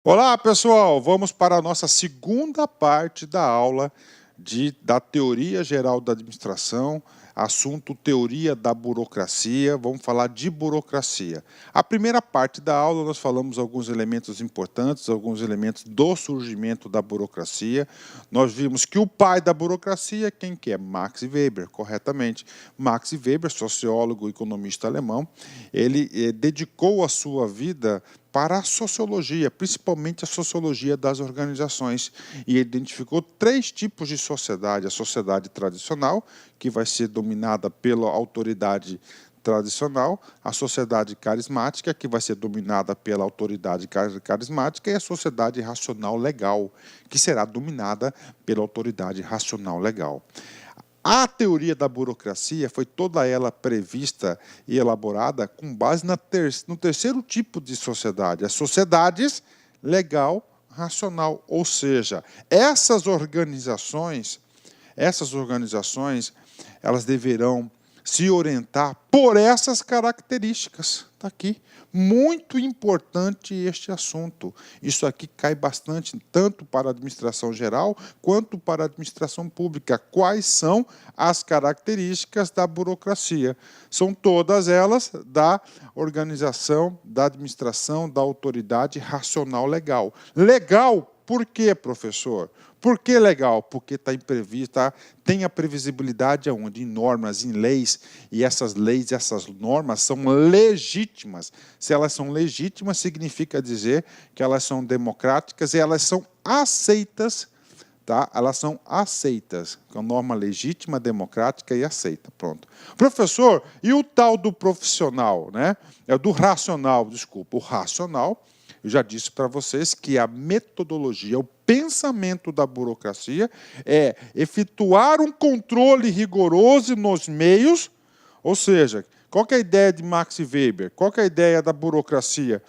Olá, pessoal! Vamos para a nossa segunda parte da aula da Teoria Geral da Administração, assunto Teoria da Burocracia. Vamos falar de burocracia. A primeira parte da aula nós falamos alguns elementos importantes, alguns elementos do surgimento da burocracia. Nós vimos que o pai da burocracia, quem que é? Max Weber, corretamente. Max Weber, sociólogo e economista alemão, ele dedicou a sua vida para a sociologia, principalmente a sociologia das organizações, e identificou três tipos de sociedade: a sociedade tradicional, que vai ser dominada pela autoridade tradicional, a sociedade carismática, que vai ser dominada pela autoridade carismática, e a sociedade racional legal, que será dominada pela autoridade racional legal. A teoria da burocracia foi toda ela prevista e elaborada com base no terceiro tipo de sociedade, as sociedades legal racional, ou seja, essas organizações, elas deverão se orientar por essas características. Está aqui. Muito importante este assunto. Isso aqui cai bastante, tanto para a administração geral, quanto para a administração pública. Quais são as características da burocracia? São todas elas da organização, da administração, da autoridade racional legal. Legal, por quê, professor? Por que legal? Porque tem a previsibilidade aonde? Em normas, em leis, e essas leis, essas normas são legítimas. Se elas são legítimas, significa dizer que elas são democráticas e elas são aceitas, tá? Elas são aceitas, com norma legítima, democrática e aceita. Pronto. Professor, e o tal do profissional, né? É do racional, desculpa, o racional. Eu já disse para vocês que a metodologia, o pensamento da burocracia é efetuar um controle rigoroso nos meios, ou seja, qual que é a ideia de Max Weber? Qual que é a ideia da burocracia?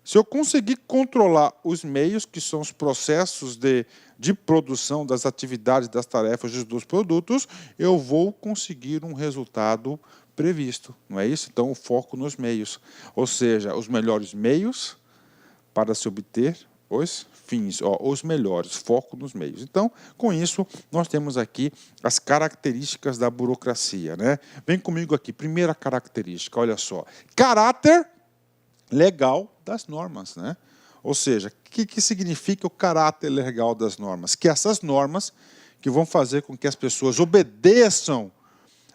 Se eu conseguir controlar os meios, que são os processos de produção das atividades, das tarefas dos produtos, eu vou conseguir um resultado previsto, não é isso? Então, o foco nos meios, ou seja, os melhores meios para se obter os fins, os melhores, foco nos meios. Então, com isso, nós temos aqui as características da burocracia, né? Vem comigo aqui, primeira característica, olha só, caráter legal das normas, né? Ou seja, o que significa o caráter legal das normas? Que essas normas que vão fazer com que as pessoas obedeçam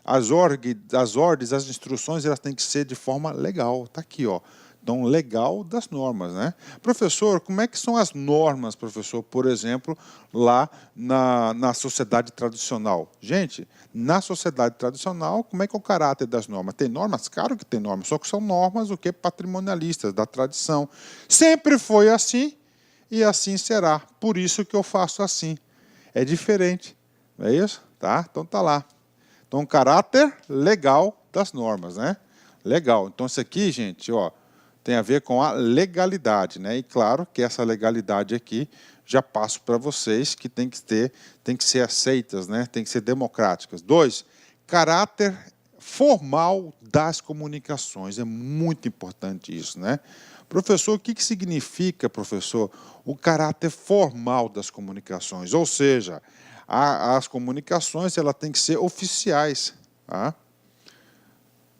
às ordens, às instruções, elas têm que ser de forma legal. Está aqui, ó. Então, legal das normas, né? Professor, como é que são as normas, professor, por exemplo, lá na sociedade tradicional? Gente, na sociedade tradicional, como é que é o caráter das normas? Tem normas? Claro que tem normas, só que são normas o quê? Patrimonialistas, da tradição. Sempre foi assim e assim será. Por isso que eu faço assim. É diferente, não é isso? Tá? Então, tá lá. Então, caráter legal das normas, né? Legal. Então, isso aqui, gente, ó, tem a ver com a legalidade, né? E claro que essa legalidade aqui já passo para vocês que tem que ser aceitas, né? Tem que ser democráticas. 2, caráter formal das comunicações. É muito importante isso, né? Professor, o que significa, professor, o caráter formal das comunicações? Ou seja, as comunicações ela tem que ser oficiais, tá?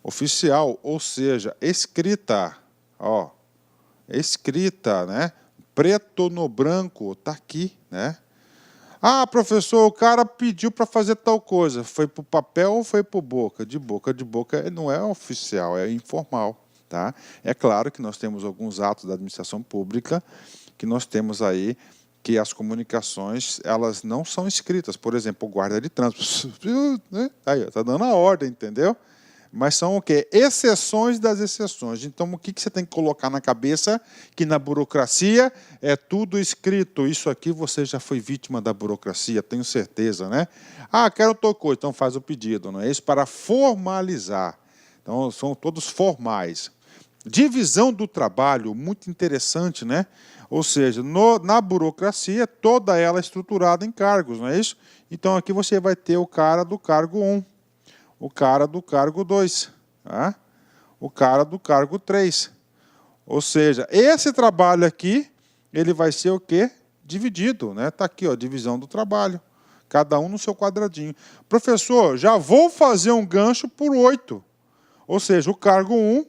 Oficial, ou seja, escrita. Ó, escrita, né? Preto no branco, tá aqui, né? Ah, professor, o cara pediu para fazer tal coisa. Foi para o papel ou foi para boca? De boca não é oficial, é informal, tá? É claro que nós temos alguns atos da administração pública que nós temos aí que as comunicações elas não são escritas. Por exemplo, o guarda de trânsito, aí está dando a ordem, entendeu? Mas são o quê? Exceções das exceções. Então, o que você tem que colocar na cabeça? Que na burocracia é tudo escrito. Isso aqui você já foi vítima da burocracia, tenho certeza, né? Ah, quero tal coisa, então faz o pedido, não é isso? Para formalizar. Então, são todos formais. Divisão do trabalho, muito interessante, né? Ou seja, na burocracia, toda ela é estruturada em cargos, não é isso? Então, aqui você vai ter o cara do cargo 1. O cara do cargo 2, tá? O cara do cargo 3. Ou seja, esse trabalho aqui ele vai ser o quê? Dividido, né? Está aqui, ó, divisão do trabalho. Cada um no seu quadradinho. Professor, já vou fazer um gancho por 8. Ou seja, o cargo 1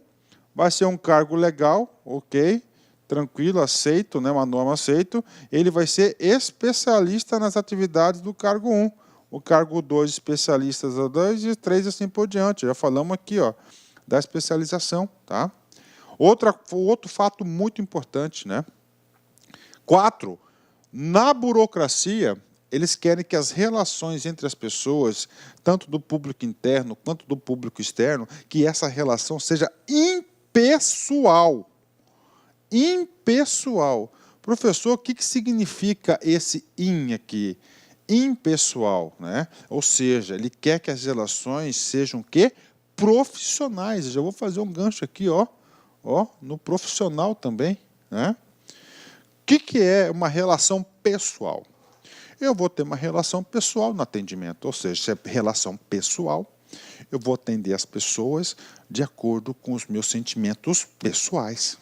vai ser um cargo legal, ok, tranquilo, aceito, né, uma norma aceito. Ele vai ser especialista nas atividades do cargo 1. O cargo 2, especialistas a 2 e 3 assim por diante. Já falamos aqui, ó, da especialização. Tá? Outro fato muito importante, né? 4. Na burocracia, eles querem que as relações entre as pessoas, tanto do público interno quanto do público externo, que essa relação seja impessoal. Impessoal. Professor, o que significa esse "in" aqui? Impessoal, né? Ou seja, ele quer que as relações sejam o quê? Profissionais. Eu já vou fazer um gancho aqui, ó, no profissional também, né? O que é uma relação pessoal? Eu vou ter uma relação pessoal no atendimento, ou seja, se é relação pessoal, eu vou atender as pessoas de acordo com os meus sentimentos pessoais.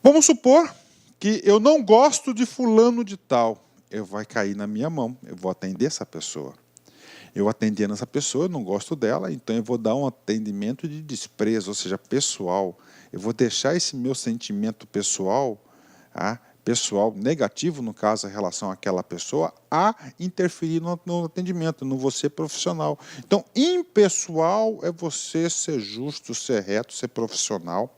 Vamos supor que eu não gosto de fulano de tal. Vai cair na minha mão, eu vou atender essa pessoa. Eu atendendo essa pessoa, eu não gosto dela, então eu vou dar um atendimento de desprezo, ou seja, pessoal. Eu vou deixar esse meu sentimento pessoal, pessoal negativo, no caso, em relação àquela pessoa, a interferir no atendimento, não vou ser profissional. Então, impessoal é você ser justo, ser reto, ser profissional,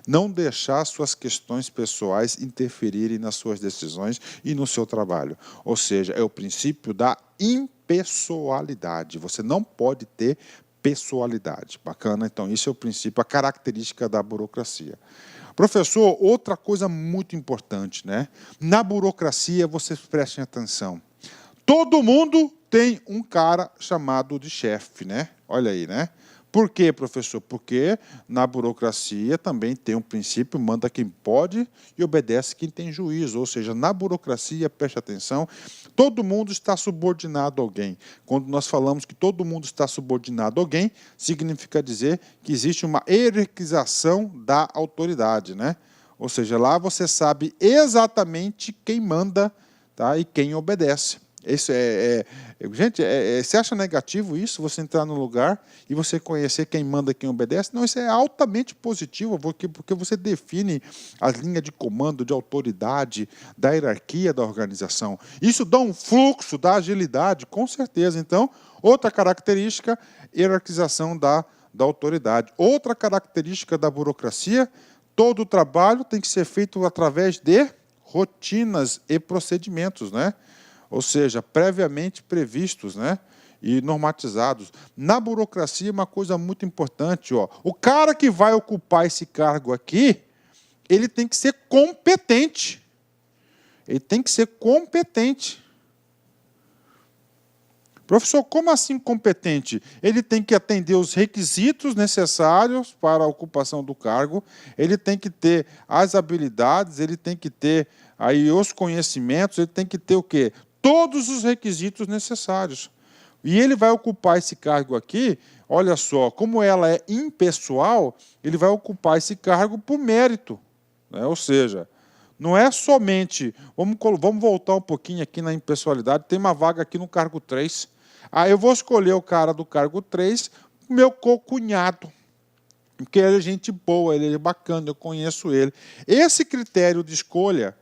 não deixar suas questões pessoais interferirem nas suas decisões e no seu trabalho. Ou seja, é o princípio da impessoalidade. Você não pode ter pessoalidade. Bacana? Então, isso é o princípio, a característica da burocracia. Professor, outra coisa muito importante, né? Na burocracia, vocês prestem atenção. Todo mundo tem um cara chamado de chefe, né? Olha aí, né? Por quê, professor? Porque na burocracia também tem um princípio, manda quem pode e obedece quem tem juízo. Ou seja, na burocracia, preste atenção, todo mundo está subordinado a alguém. Quando nós falamos que todo mundo está subordinado a alguém, significa dizer que existe uma hierarquização da autoridade, né? Ou seja, lá você sabe exatamente quem manda, tá, e quem obedece. Isso gente, você acha negativo isso, você entrar no lugar e você conhecer quem manda e quem obedece? Não, isso é altamente positivo, porque você define as linhas de comando, de autoridade, da hierarquia da organização. Isso dá um fluxo, dá agilidade, com certeza. Então, outra característica, hierarquização da autoridade. Outra característica da burocracia, todo o trabalho tem que ser feito através de rotinas e procedimentos, né? Ou seja, previamente previstos, né, e normatizados. Na burocracia, uma coisa muito importante, ó, o cara que vai ocupar esse cargo aqui, ele tem que ser competente. Ele tem que ser competente. Professor, como assim competente? Ele tem que atender os requisitos necessários para a ocupação do cargo, ele tem que ter as habilidades, ele tem que ter aí os conhecimentos, ele tem que ter o quê? Todos os requisitos necessários. E ele vai ocupar esse cargo aqui, olha só, como ela é impessoal, ele vai ocupar esse cargo por mérito, né? Ou seja, não é somente... Vamos voltar um pouquinho aqui na impessoalidade, tem uma vaga aqui no cargo 3. Eu vou escolher o cara do cargo 3, meu cocunhado, porque ele é gente boa, ele é bacana, eu conheço ele. Esse critério de escolha,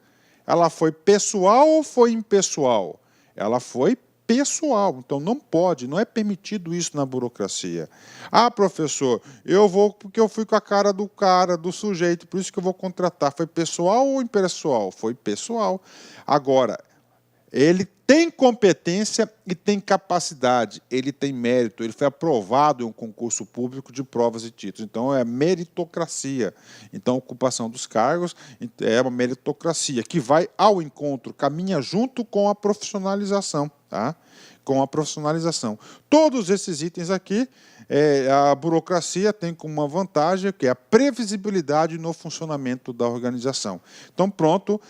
ela foi pessoal ou foi impessoal? Ela foi pessoal, então não pode, não é permitido isso na burocracia. Professor, eu vou porque eu fui com a cara, do sujeito, por isso que eu vou contratar. Foi pessoal ou impessoal? Foi pessoal. Agora, ele tem competência e tem capacidade, ele tem mérito, ele foi aprovado em um concurso público de provas e títulos. Então, é meritocracia. Então, a ocupação dos cargos é uma meritocracia que vai ao encontro, caminha junto com a profissionalização. Tá? Com a profissionalização. Todos esses itens aqui, a burocracia tem como uma vantagem, que é a previsibilidade no funcionamento da organização. Então, pronto,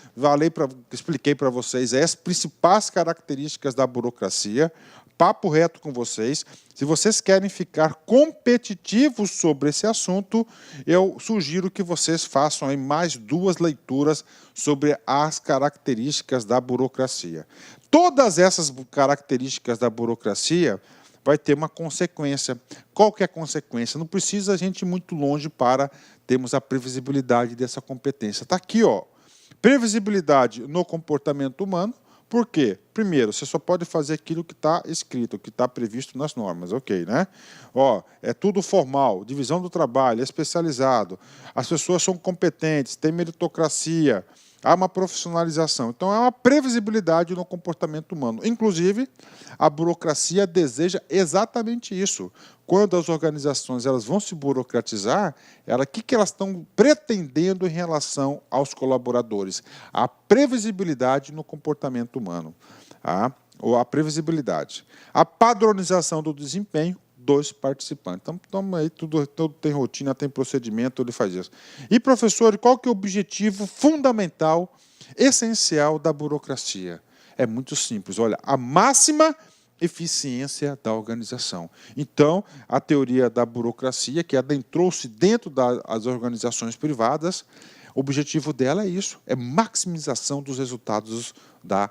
expliquei para vocês as principais características da burocracia. papo reto com vocês. Se vocês querem ficar competitivos sobre esse assunto, eu sugiro que vocês façam aí mais 2 leituras sobre as características da burocracia. Todas essas características da burocracia vai ter uma consequência. Qual que é a consequência? Não precisa a gente ir muito longe para termos a previsibilidade dessa competência. Está aqui, ó. Previsibilidade no comportamento humano. Por quê? Primeiro, você só pode fazer aquilo que está escrito, que está previsto nas normas, ok, né? Ó, é tudo formal, divisão do trabalho, é especializado, as pessoas são competentes, tem meritocracia, há uma profissionalização. Então, é uma previsibilidade no comportamento humano. Inclusive, a burocracia deseja exatamente isso. Quando as organizações elas vão se burocratizar, o que elas estão pretendendo em relação aos colaboradores? A previsibilidade no comportamento humano. Ou a previsibilidade. A padronização do desempenho dos participantes. Então, aí tudo tem rotina, tem procedimento, ele faz isso. E, professor, qual que é o objetivo fundamental, essencial da burocracia? É muito simples. Olha, a máxima eficiência da organização. Então, a teoria da burocracia, que adentrou-se dentro das organizações privadas, o objetivo dela é isso, é maximização dos resultados da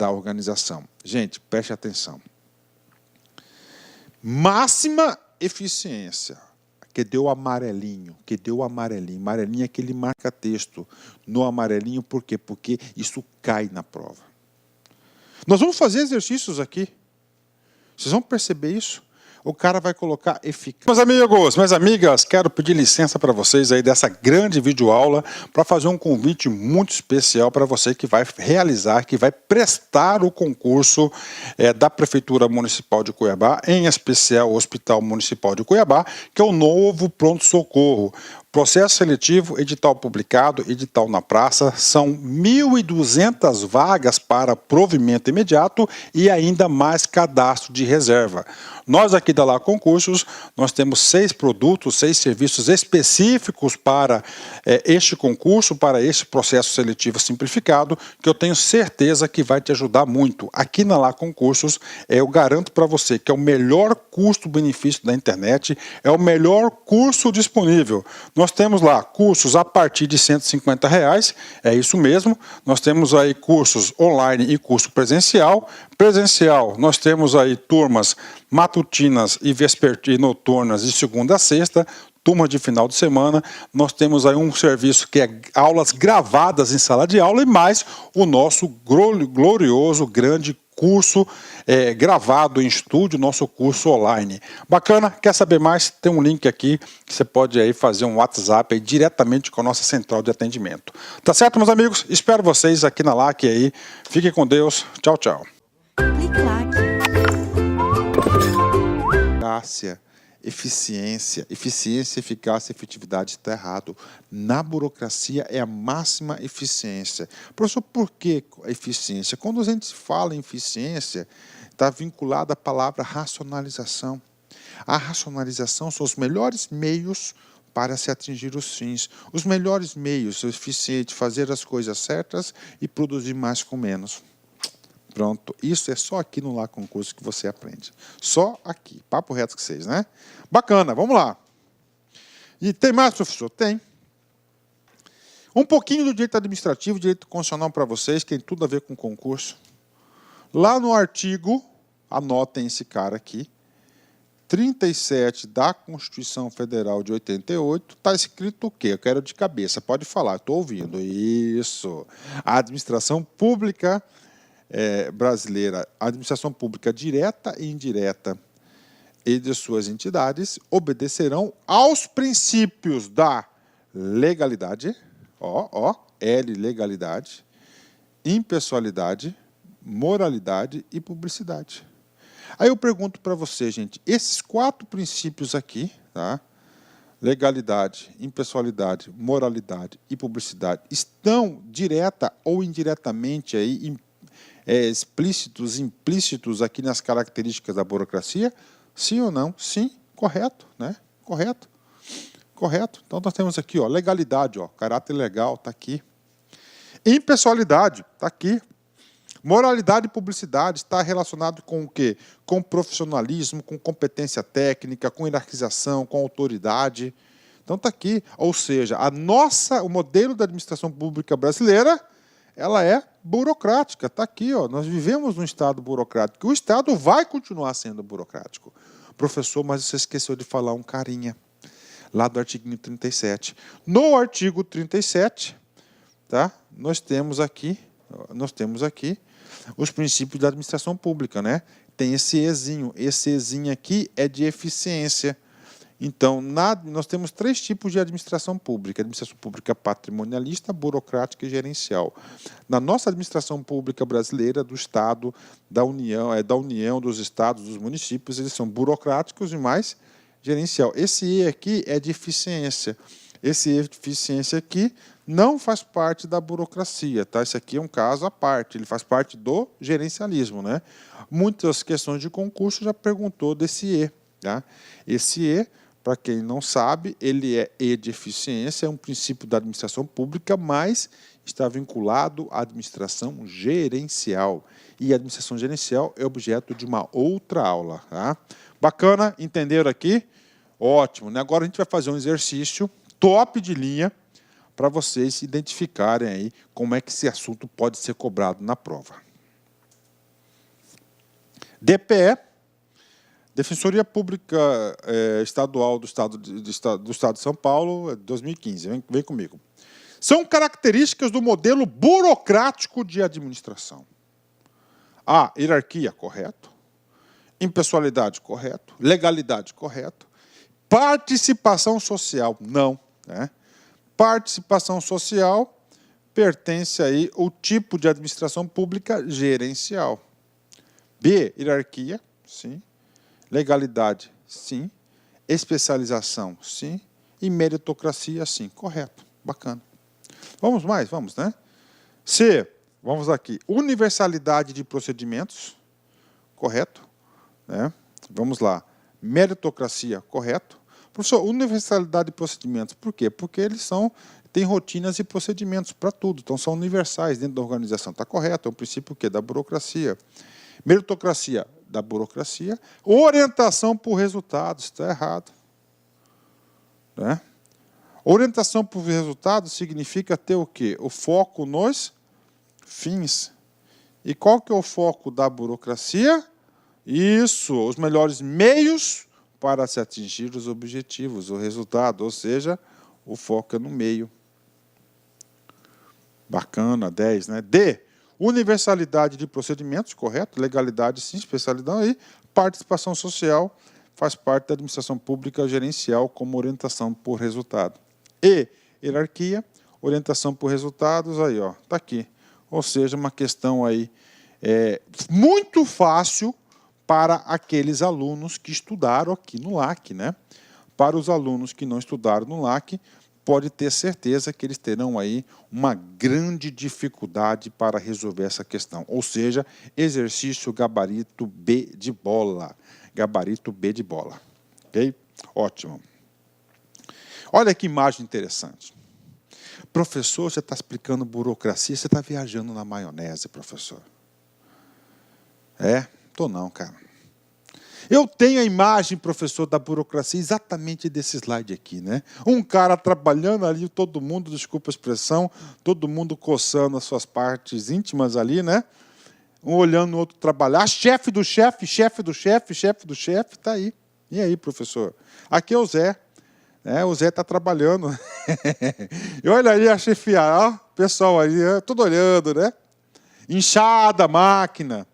organização. Gente, preste atenção. Máxima eficiência. Que deu amarelinho, Amarelinho é aquele marca-texto. No amarelinho, por quê? Porque isso cai na prova. Nós vamos fazer exercícios aqui. Vocês vão perceber isso? O cara vai colocar eficácia. Meus amigos, minhas amigas, quero pedir licença para vocês aí dessa grande videoaula para fazer um convite muito especial para você que vai realizar, que vai prestar o concurso da Prefeitura Municipal de Cuiabá, em especial o Hospital Municipal de Cuiabá, que é o novo pronto-socorro. Processo seletivo, edital publicado, edital na praça, são 1.200 vagas para provimento imediato e ainda mais cadastro de reserva. Nós aqui da Lá Concursos, nós temos 6 produtos, 6 serviços específicos para este concurso, para este processo seletivo simplificado, que eu tenho certeza que vai te ajudar muito. Aqui na Lá Concursos, eu garanto para você que é o melhor custo-benefício da internet, é o melhor curso disponível. Nós temos lá cursos a partir de R$ 150, é isso mesmo. Nós temos aí cursos online e curso presencial. Presencial, nós temos aí turmas matutinas e vespertinas noturnas de segunda a sexta, turma de final de semana. Nós temos aí um serviço que é aulas gravadas em sala de aula e mais o nosso glorioso, grande curso gravado em estúdio, nosso curso online. Bacana? Quer saber mais? Tem um link aqui que você pode aí fazer um WhatsApp aí diretamente com a nossa central de atendimento. Tá certo, meus amigos? Espero vocês aqui na LAC aí. Fiquem com Deus. Tchau, tchau. Eficiência, eficácia, efetividade está errado. Na burocracia é a máxima eficiência. Professor, por que a eficiência? Quando a gente fala em eficiência, está vinculada à palavra racionalização. A racionalização são os melhores meios para se atingir os fins. Os melhores meios, o eficiente, fazer as coisas certas e produzir mais com menos. Pronto, isso é só aqui no Lá Concurso que você aprende. Só aqui, papo reto com vocês, né? Bacana, vamos lá. E tem mais, professor? Tem. Um pouquinho do direito administrativo, direito constitucional para vocês, que tem tudo a ver com concurso. Lá no artigo, anotem esse cara aqui, 37 da Constituição Federal de 88, está escrito o quê? Eu quero de cabeça, pode falar, estou ouvindo. Isso. A administração pública brasileira, a administração pública direta e indireta e de suas entidades obedecerão aos princípios da legalidade, legalidade, impessoalidade, moralidade e publicidade. Aí eu pergunto para você, gente, esses 4 princípios aqui, tá? Legalidade, impessoalidade, moralidade e publicidade, estão direta ou indiretamente aí explícitos, implícitos aqui nas características da burocracia? Sim ou não? Sim, correto, né? Correto. Correto. Então nós temos aqui, legalidade, caráter legal, está aqui. Impessoalidade, está aqui. Moralidade e publicidade está relacionado com o quê? Com profissionalismo, com competência técnica, com hierarquização, com autoridade. Então está aqui. Ou seja, o modelo da administração pública brasileira, ela é burocrática. Está aqui, ó. Nós vivemos num Estado burocrático. O Estado vai continuar sendo burocrático. Professor, mas você esqueceu de falar um carinha, lá do artigo 37. No artigo 37, tá? Nós temos aqui os princípios da administração pública, né? Tem esse Ezinho. Esse Ezinho aqui é de eficiência. Então, nós temos 3 tipos de administração pública. Administração pública patrimonialista, burocrática e gerencial. Na nossa administração pública brasileira, do Estado, da União, dos Estados, dos municípios, eles são burocráticos e mais gerencial. Esse E aqui é de eficiência. Esse E de eficiência aqui não faz parte da burocracia, tá? Esse aqui é um caso à parte, ele faz parte do gerencialismo, né? Muitas questões de concurso já perguntou desse E, tá? Esse E, para quem não sabe, ele é E de eficiência, é um princípio da administração pública, mas está vinculado à administração gerencial. E a administração gerencial é objeto de uma outra aula, tá? Bacana? Entenderam aqui? Ótimo, né? Agora a gente vai fazer um exercício top de linha para vocês identificarem aí como é que esse assunto pode ser cobrado na prova. DPE, Defensoria Pública Estadual do Estado de São Paulo, 2015. Vem comigo. São características do modelo burocrático de administração. A, hierarquia, correto. Impessoalidade, correto. Legalidade, correto. Participação social, não, né? Participação social pertence aí ao tipo de administração pública gerencial. B, hierarquia, sim. Legalidade, sim. Especialização, sim. E meritocracia, sim. Correto, bacana. Vamos mais, vamos, né? C, vamos aqui. Universalidade de procedimentos, correto, né? Vamos lá. Meritocracia, correto. Professor, universalidade de procedimentos, por quê? Porque eles têm rotinas e procedimentos para tudo, então são universais dentro da organização. Está correto, é um princípio o quê? Da burocracia. Meritocracia, da burocracia. Orientação por resultados, está errado. Né? Orientação por resultados significa ter o quê? O foco nos fins. E qual que é o foco da burocracia? Isso, os melhores meios para se atingir os objetivos, o resultado, ou seja, o foco é no meio. Bacana, 10, né? D, universalidade de procedimentos, correto? Legalidade, sim, especialidade aí. Participação social faz parte da administração pública gerencial como orientação por resultado. E, hierarquia, orientação por resultados, aí, ó, tá aqui. Ou seja, uma questão aí muito fácil para aqueles alunos que estudaram aqui no LAC, né? Para os alunos que não estudaram no LAC, pode ter certeza que eles terão aí uma grande dificuldade para resolver essa questão. Ou seja, exercício gabarito B de bola. Gabarito B de bola. Ok? Ótimo. Olha que imagem interessante. Professor, você está explicando burocracia, você está viajando na maionese, professor. Estou não, cara. Eu tenho a imagem, professor, da burocracia exatamente desse slide aqui, né? Um cara trabalhando ali, todo mundo, desculpa a expressão, todo mundo coçando as suas partes íntimas ali, né? Um olhando o outro trabalhar. Chefe do chefe, chefe do chefe, chefe do chefe, está aí. E aí, professor? Aqui é o Zé. O Zé está trabalhando. E olha aí a chefiar, ó, o pessoal aí, tudo olhando, né? Inchada a máquina.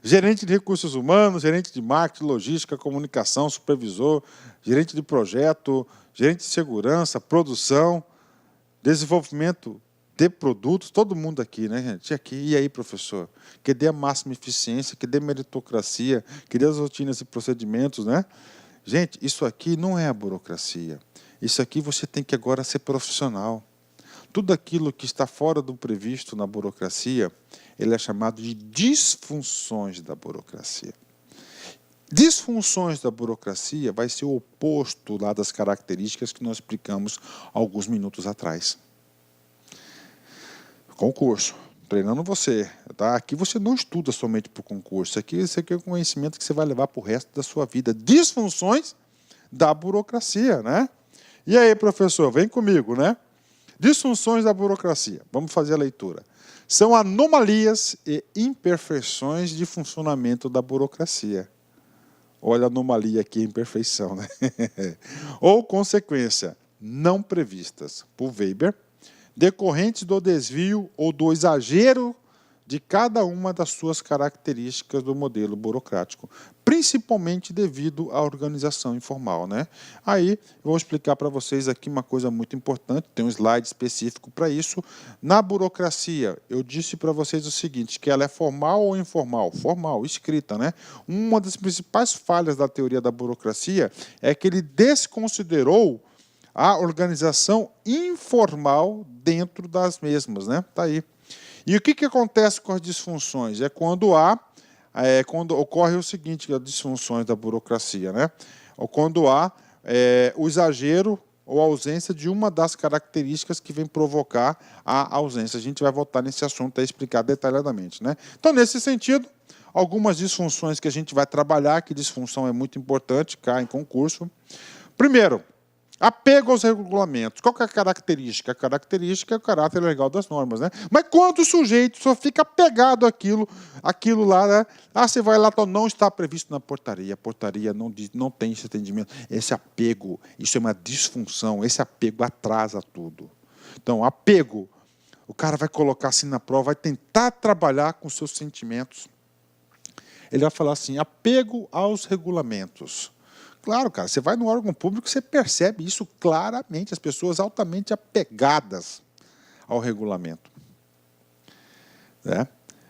Gerente de recursos humanos, gerente de marketing, logística, comunicação, supervisor, gerente de projeto, gerente de segurança, produção, desenvolvimento de produtos, todo mundo aqui, né, gente? Aqui. E aí, professor? Que dê a máxima eficiência, que dê meritocracia, que dê as rotinas e procedimentos, né? Gente, isso aqui não é a burocracia. Isso aqui você tem que agora ser profissional. Tudo aquilo que está fora do previsto na burocracia, ele é chamado de disfunções da burocracia. Disfunções da burocracia vai ser o oposto lá das características que nós explicamos alguns minutos atrás. Concurso. treinando você. Tá? Aqui você não estuda somente para o concurso. Isso aqui é um conhecimento que você vai levar para o resto da sua vida. Disfunções da burocracia, né? E aí, professor, vem comigo, né? Disfunções da burocracia. Vamos fazer a leitura. São anomalias e imperfeições de funcionamento da burocracia. Olha a anomalia aqui, imperfeição, né? Ou consequência não previstas por Weber, decorrentes do desvio ou do exagero de cada uma das suas características do modelo burocrático, principalmente devido à organização informal, né? Aí, eu vou explicar para vocês aqui uma coisa muito importante, tem um slide específico para isso. Na burocracia, eu disse para vocês o seguinte, que ela é formal ou informal? Formal, escrita, né? Uma das principais falhas da teoria da burocracia é que ele desconsiderou a organização informal dentro das mesmas, né? Tá aí. E o que acontece com as disfunções? É quando ocorre o seguinte, as disfunções da burocracia, né? Ou quando há o exagero ou a ausência de uma das características que vem provocar a ausência. A gente vai voltar nesse assunto e explicar detalhadamente, né? Então, nesse sentido, algumas disfunções que a gente vai trabalhar, que disfunção é muito importante, cai em concurso. Primeiro, apego aos regulamentos. Qual que é a característica? A característica é o caráter legal das normas, né? Mas quando o sujeito só fica apegado àquilo lá, né? Você vai lá, não está previsto na portaria. A portaria não tem esse atendimento. Esse apego, isso é uma disfunção. Esse apego atrasa tudo. Então, apego. O cara vai colocar assim na prova, vai tentar trabalhar com seus sentimentos. Ele vai falar assim, apego aos regulamentos. Claro, cara, você vai no órgão público, você percebe isso claramente, as pessoas altamente apegadas ao regulamento. Né?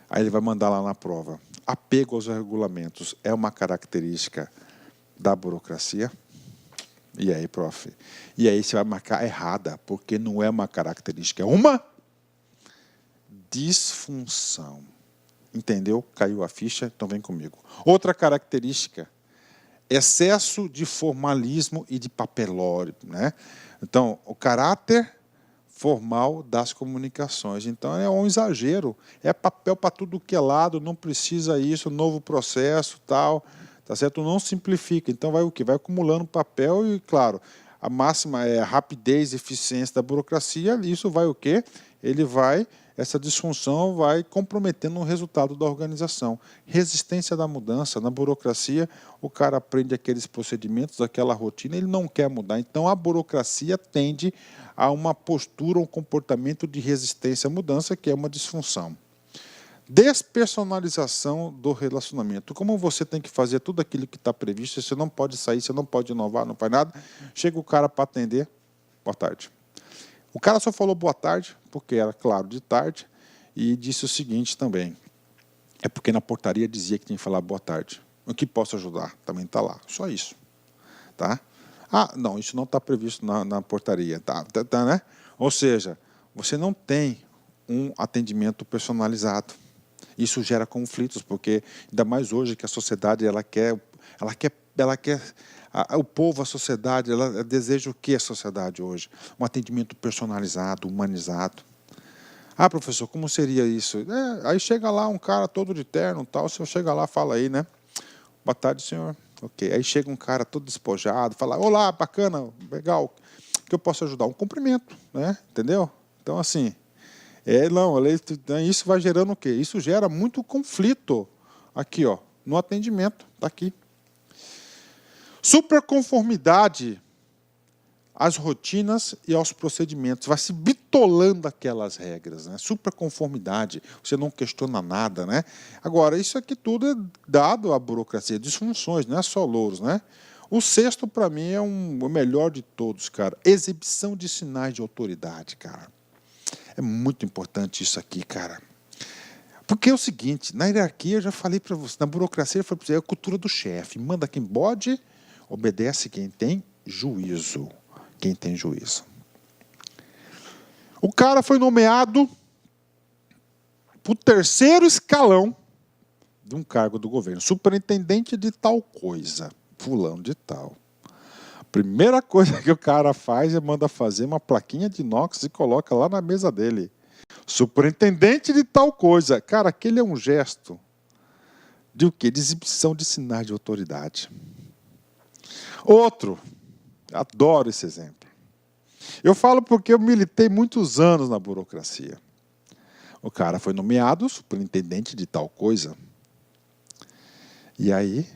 Aí ele vai mandar lá na prova. Apego aos regulamentos é uma característica da burocracia? E aí, prof? E aí você vai marcar errada, porque não é uma característica, é uma disfunção. Entendeu? Caiu a ficha, então vem comigo. Outra característica, excesso de formalismo e de papelório, né? Então, o caráter formal das comunicações. Então, é um exagero. É papel para tudo que é lado, não precisa isso, novo processo, tal, tá certo? Não simplifica. Então, vai o quê? Vai acumulando papel e, claro, a máxima é a rapidez e eficiência da burocracia. Isso vai o quê? Essa disfunção vai comprometendo o resultado da organização. Resistência da mudança. Na burocracia, o cara aprende aqueles procedimentos, aquela rotina, ele não quer mudar. Então, a burocracia tende a uma postura, um comportamento de resistência à mudança, que é uma disfunção. Despersonalização do relacionamento. Como você tem que fazer tudo aquilo que está previsto, você não pode sair, você não pode inovar, não faz nada. Chega o cara para atender. Boa tarde. O cara só falou boa tarde, porque era, claro, de tarde, e disse o seguinte também. É porque na portaria dizia que tinha que falar boa tarde. O que posso ajudar? Também está lá. Só isso. Tá? Ah, não, isso não está previsto na portaria. Tá, né? Ou seja, você não tem um atendimento personalizado. Isso gera conflitos, porque ainda mais hoje que a sociedade o povo, a sociedade, ela deseja o que a sociedade hoje? Um atendimento personalizado, humanizado. Ah, professor, como seria isso? Aí chega lá um cara todo de terno, tal, o senhor chega lá, fala aí, né? Boa tarde, senhor. Ok. Aí chega um cara todo despojado, fala, olá, bacana, legal, que eu posso ajudar? Um cumprimento, né? Entendeu? Então, assim, isso vai gerando o quê? Isso gera muito conflito aqui, ó, no atendimento, está aqui. Superconformidade às rotinas e aos procedimentos. Vai se bitolando aquelas regras, né? Superconformidade, você não questiona nada, né? Agora, isso aqui tudo é dado à burocracia, disfunções, não é só louros, né? O sexto, para mim, é o melhor de todos, cara. Exibição de sinais de autoridade, cara. É muito importante isso aqui, cara. Porque é o seguinte, na hierarquia, eu já falei para você, na burocracia, eu falei para você, é a cultura do chefe. Manda quem pode, obedece quem tem juízo. Quem tem juízo. O cara foi nomeado para o terceiro escalão de um cargo do governo. Superintendente de tal coisa. Fulano de tal. A primeira coisa que o cara faz é manda fazer uma plaquinha de inox e coloca lá na mesa dele. Superintendente de tal coisa. Cara, aquele é um gesto de o quê? De exibição de sinais de autoridade. Outro, adoro esse exemplo. Eu falo porque eu militei muitos anos na burocracia. O cara foi nomeado superintendente de tal coisa. E aí,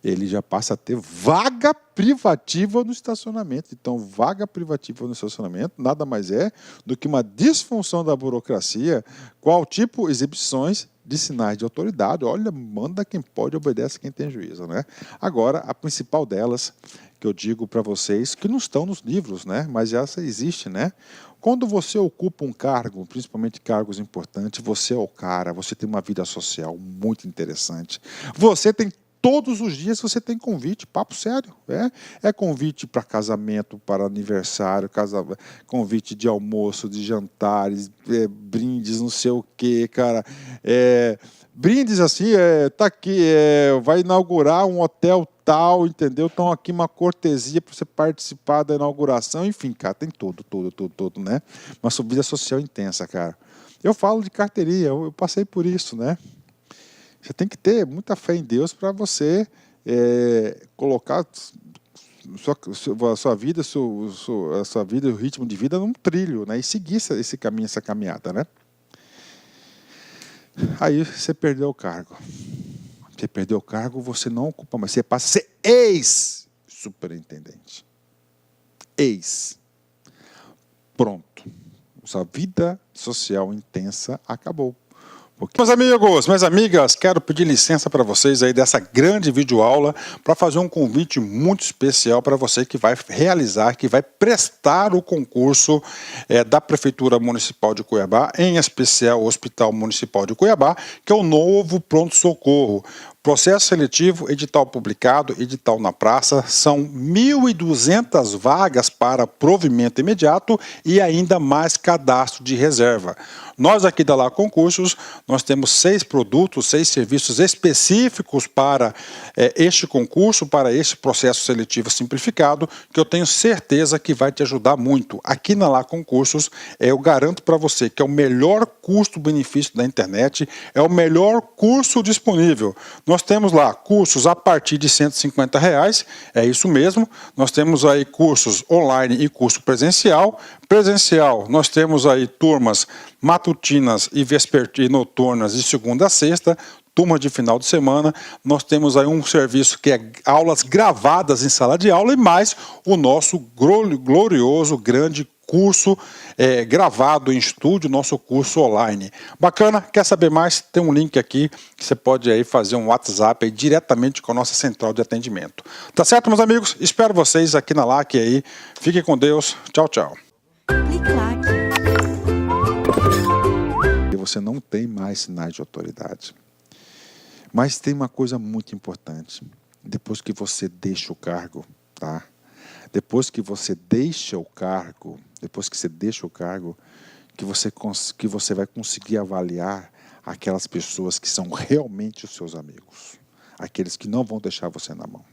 ele já passa a ter vaga privativa no estacionamento. Então, vaga privativa no estacionamento nada mais é do que uma disfunção da burocracia. Qual tipo? Exibições de sinais de autoridade. Olha, manda quem pode, obedece quem tem juízo, né? Agora, a principal delas, que eu digo para vocês, que não estão nos livros, né? Mas essa existe, né? Quando você ocupa um cargo, principalmente cargos importantes, você é o cara, você tem uma vida social muito interessante. Você tem todos os dias você tem convite, papo sério. É convite para casamento, para aniversário, convite de almoço, de jantares, brindes, não sei o quê, cara. Brindes assim, tá aqui, vai inaugurar um hotel tal, entendeu? Então aqui uma cortesia para você participar da inauguração, enfim, cara, tem tudo, né? Uma vida social intensa, cara. Eu falo de carteirinha, eu passei por isso, né? Você tem que ter muita fé em Deus para você colocar a sua vida e o ritmo de vida num trilho, né? E seguir esse caminho, essa caminhada, né? Aí você perdeu o cargo. Você perdeu o cargo, você não ocupa mais. Você passa a ser ex-superintendente. Ex. Pronto. Sua vida social intensa acabou. Meus amigos, minhas amigas, quero pedir licença para vocês aí dessa grande videoaula para fazer um convite muito especial para você que vai realizar, que vai prestar o concurso da Prefeitura Municipal de Cuiabá, em especial o Hospital Municipal de Cuiabá, que é o novo pronto-socorro. Processo seletivo, edital publicado, edital na praça, são 1.200 vagas para provimento imediato e ainda mais cadastro de reserva. Nós aqui da Lá Concursos, nós temos 6 produtos, 6 serviços específicos para este concurso, para este processo seletivo simplificado, que eu tenho certeza que vai te ajudar muito. Aqui na Lá Concursos, eu garanto para você que é o melhor custo-benefício da internet, é o melhor curso disponível. Nós temos lá cursos a partir de R$150, é isso mesmo. Nós temos aí cursos online e curso presencial. Presencial, nós temos aí turmas matutinas e noturnas de segunda a sexta, turma de final de semana. Nós temos aí um serviço que é aulas gravadas em sala de aula e mais o nosso glorioso, grande curso gravado em estúdio, nosso curso online. Bacana? Quer saber mais? Tem um link aqui que você pode aí fazer um WhatsApp aí diretamente com a nossa central de atendimento. Tá certo, meus amigos? Espero vocês aqui na LAC aí. Fiquem com Deus. Tchau, tchau. Você não tem mais sinais de autoridade. Mas tem uma coisa muito importante. Depois que você deixa o cargo, tá? Depois que você deixa o cargo, que você vai conseguir avaliar aquelas pessoas que são realmente os seus amigos. Aqueles que não vão deixar você na mão.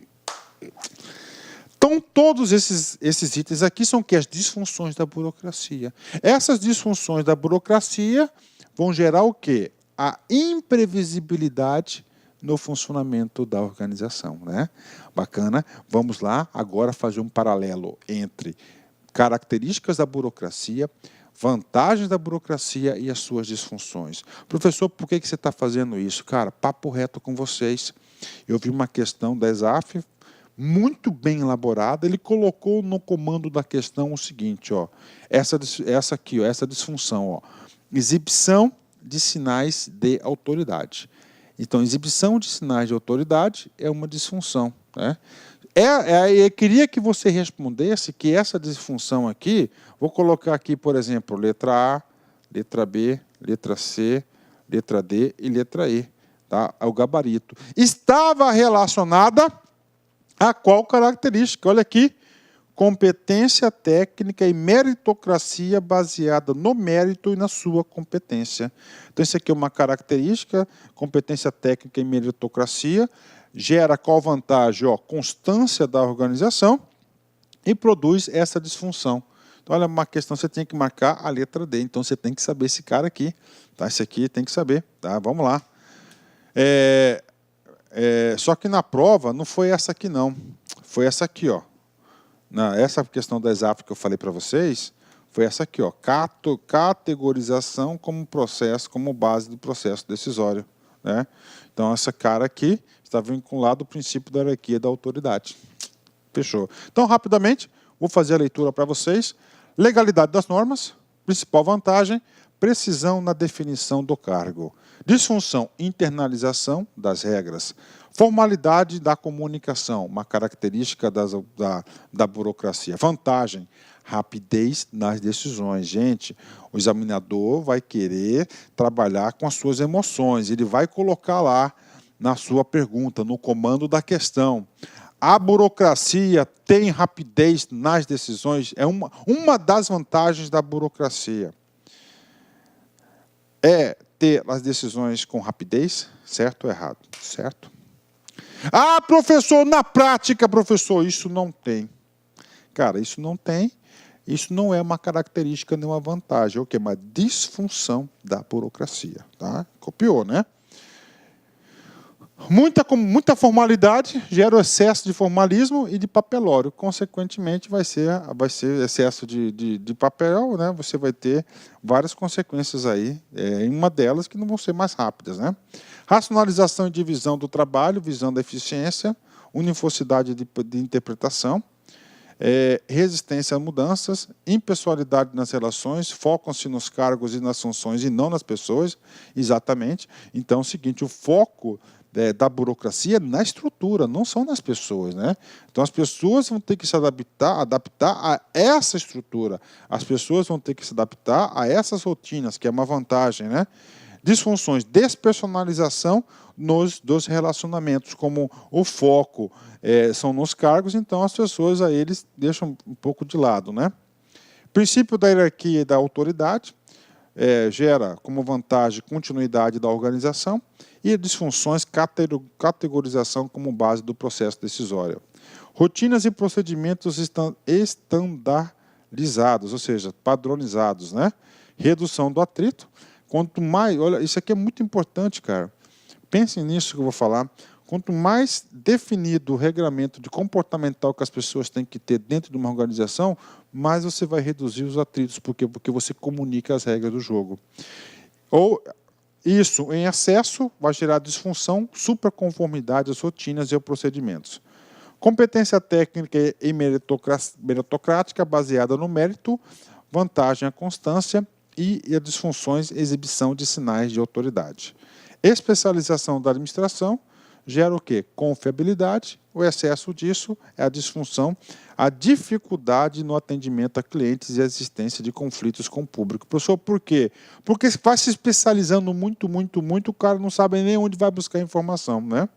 Então, todos esses itens aqui são as disfunções da burocracia. Essas disfunções da burocracia vão gerar o quê? A imprevisibilidade no funcionamento da organização, né? Bacana. Vamos lá agora fazer um paralelo entre características da burocracia, vantagens da burocracia e as suas disfunções. Professor, por que você está fazendo isso? Cara, papo reto com vocês. Eu vi uma questão da ESAF muito bem elaborada. Ele colocou no comando da questão o seguinte, ó, essa disfunção, ó, exibição de sinais de autoridade. Então, exibição de sinais de autoridade é uma disfunção, né? Eu queria que você respondesse que essa disfunção aqui, vou colocar aqui, por exemplo, letra A, letra B, letra C, letra D e letra E, tá? O gabarito. Estava relacionada a qual característica? Olha aqui, competência técnica e meritocracia baseada no mérito e na sua competência. Então, isso aqui é uma característica, competência técnica e meritocracia, gera qual vantagem? Ó, constância da organização e produz essa disfunção. Então, olha, uma questão, você tem que marcar a letra D. Então, você tem que saber esse cara aqui. Tá? Esse aqui tem que saber. Tá? Vamos lá. Só que na prova não foi essa aqui, não. Foi essa aqui, ó. Essa questão da ESAF que eu falei para vocês, foi essa aqui, ó. Categorização como processo, como base do processo decisório. Né? Então, essa cara aqui está vinculado ao princípio da hierarquia da autoridade. Fechou. Então, rapidamente, vou fazer a leitura para vocês. Legalidade das normas, principal vantagem, precisão na definição do cargo. Disfunção, internalização das regras. Formalidade da comunicação, uma característica da burocracia. Vantagem, rapidez nas decisões. Gente, o examinador vai querer trabalhar com as suas emoções. Ele vai colocar lá na sua pergunta, no comando da questão. A burocracia tem rapidez nas decisões? É uma das vantagens da burocracia. É ter as decisões com rapidez, certo ou errado? Certo? Ah, professor, na prática, professor, isso não tem. Cara, isso não tem. Isso não é uma característica nem uma vantagem. É o quê? Uma disfunção da burocracia. Tá? Copiou, né? Muita formalidade gera o excesso de formalismo e de papelório. Consequentemente, vai ser excesso de papel, né? Você vai ter várias consequências aí, em uma delas que não vão ser mais rápidas. Né? Racionalização e divisão do trabalho, visando a eficiência, uniformidade de interpretação, resistência a mudanças, impessoalidade nas relações, focam-se nos cargos e nas funções e não nas pessoas, exatamente. Então, é o seguinte, o foco da burocracia na estrutura, não são nas pessoas. Né? Então, as pessoas vão ter que se adaptar a essa estrutura. As pessoas vão ter que se adaptar a essas rotinas, que é uma vantagem. Né? Disfunções, despersonalização dos relacionamentos, como o foco são nos cargos, então as pessoas aí eles deixam um pouco de lado. Né? Princípio da hierarquia e da autoridade, gera como vantagem continuidade da organização e disfunções, categorização como base do processo decisório. Rotinas e procedimentos estandarizados, ou seja, padronizados. Né? Redução do atrito. Quanto mais, olha, isso aqui é muito importante, cara. Pensem nisso que eu vou falar. Quanto mais definido o regramento de comportamental que as pessoas têm que ter dentro de uma organização, mais você vai reduzir os atritos, porque você comunica as regras do jogo. Ou isso, em excesso, vai gerar disfunção, superconformidade às rotinas e aos procedimentos. Competência técnica e meritocrática baseada no mérito, vantagem a constância e as disfunções, exibição de sinais de autoridade. Especialização da administração gera o quê? Confiabilidade. O excesso disso é a disfunção, a dificuldade no atendimento a clientes e a existência de conflitos com o público. Professor, por quê? Porque vai se especializando muito, o cara não sabe nem onde vai buscar informação. Né?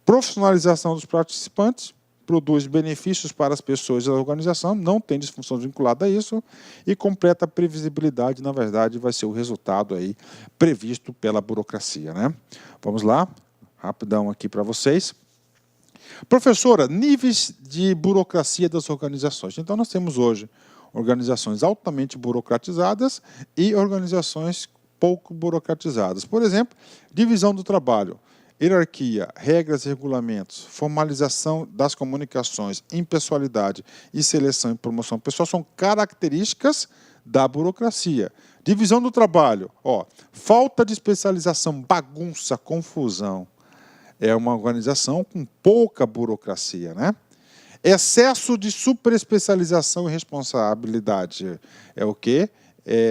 Profissionalização dos participantes produz benefícios para as pessoas da organização, não tem disfunção vinculada a isso, e completa previsibilidade, na verdade, vai ser o resultado aí previsto pela burocracia. Né? Vamos lá, rapidão aqui para vocês. Professora, níveis de burocracia das organizações. Então, nós temos hoje organizações altamente burocratizadas e organizações pouco burocratizadas. Por exemplo, divisão do trabalho, hierarquia, regras e regulamentos, formalização das comunicações, impessoalidade e seleção e promoção pessoal são características da burocracia. Divisão do trabalho, falta de especialização, bagunça, confusão. É uma organização com pouca burocracia. Né? Excesso de superespecialização e responsabilidade. É o quê?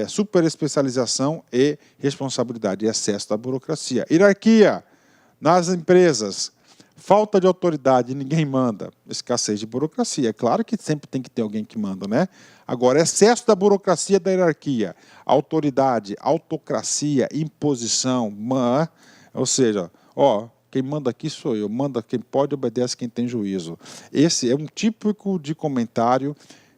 Superespecialização e responsabilidade. Excesso da burocracia. Hierarquia nas empresas. Falta de autoridade, ninguém manda. Escassez de burocracia. É claro que sempre tem que ter alguém que manda. Né? Agora, excesso da burocracia da hierarquia. Autoridade, autocracia, imposição. Ou seja, quem manda aqui sou eu, manda quem pode, obedece quem tem juízo. Esse é um típico de comentário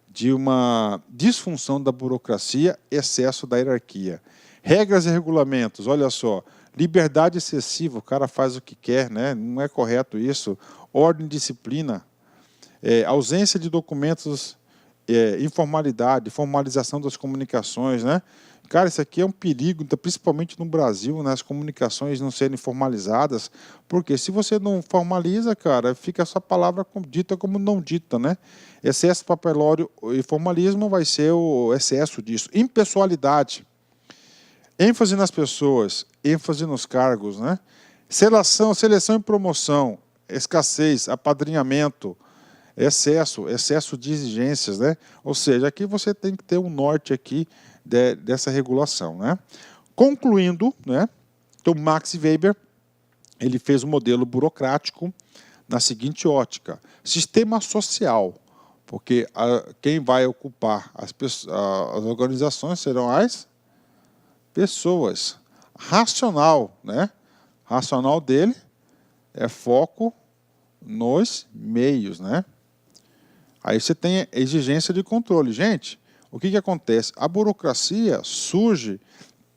de uma disfunção da burocracia, excesso da hierarquia. Regras e regulamentos, olha só, liberdade excessiva, o cara faz o que quer, né? Não é correto isso. Ordem e disciplina, ausência de documentos informalidade, formalização das comunicações, né? Cara, isso aqui é um perigo, principalmente no Brasil, né? As comunicações não serem formalizadas, porque se você não formaliza, cara, fica a sua palavra dita como não dita, né? Excesso papelório e formalismo vai ser o excesso disso. Impessoalidade, ênfase nas pessoas, ênfase nos cargos, né? Seleção e promoção, escassez, apadrinhamento, excesso de exigências, né? Ou seja, aqui você tem que ter um norte aqui dessa regulação, né? Concluindo, né? Então, Max Weber, ele fez um modelo burocrático na seguinte ótica: sistema social, porque quem vai ocupar as organizações serão as pessoas. Racional, né? Racional dele é foco nos meios, né? Aí você tem a exigência de controle. Gente, o que acontece? A burocracia surge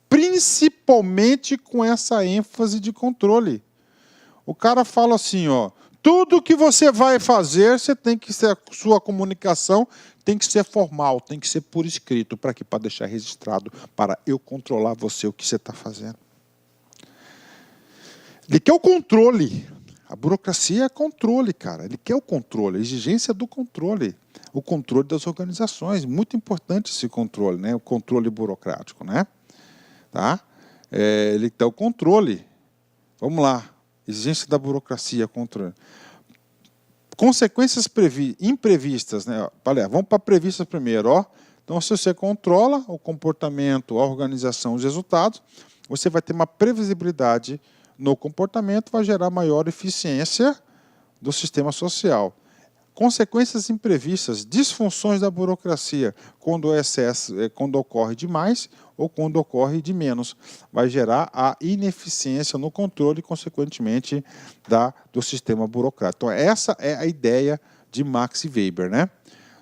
principalmente com essa ênfase de controle. O cara fala assim, ó, tudo que você vai fazer, você tem que ser, sua comunicação tem que ser formal, tem que ser por escrito, para quê? Para deixar registrado, para eu controlar você, o que você está fazendo. Ele quer o controle. A burocracia é controle, cara. Ele quer o controle, a exigência do controle. O controle das organizações. Muito importante esse controle, né? O controle burocrático, né? Tá? Ele quer o controle. Vamos lá. Exigência da burocracia, controle. Consequências imprevistas, né? Vamos para previstas primeiro, ó. Então, se você controla o comportamento, a organização, os resultados, você vai ter uma previsibilidade no comportamento, vai gerar maior eficiência do sistema social. Consequências imprevistas, disfunções da burocracia, quando o excesso, quando ocorre demais ou quando ocorre de menos, vai gerar a ineficiência no controle e, consequentemente, do sistema burocrático. Então, essa é a ideia de Max Weber, né?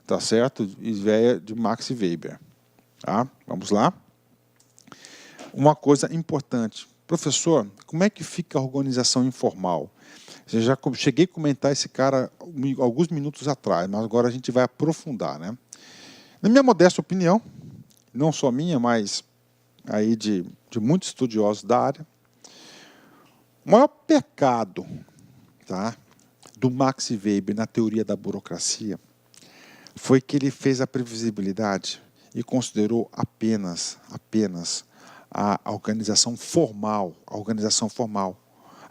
Tá certo? Ideia de Max Weber. Tá? Vamos lá. Uma coisa importante. Professor, como é que fica a organização informal? Eu já cheguei a comentar esse cara alguns minutos atrás, mas agora a gente vai aprofundar, né? Na minha modesta opinião, não só minha, mas aí de muitos estudiosos da área, o maior pecado, tá, do Max Weber na teoria da burocracia foi que ele fez a previsibilidade e considerou apenas a organização formal,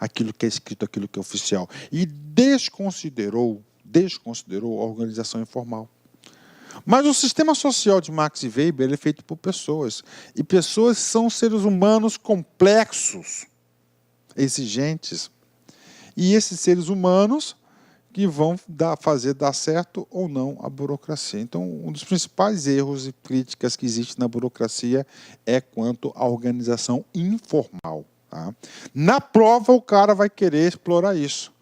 aquilo que é escrito, aquilo que é oficial, e desconsiderou a organização informal. Mas o sistema social de Max Weber ele é feito por pessoas, e pessoas são seres humanos complexos, exigentes, e esses seres humanos que vão fazer dar certo ou não a burocracia. Então, um dos principais erros e críticas que existe na burocracia é quanto à organização informal. Tá? Na prova, o cara vai querer explorar isso.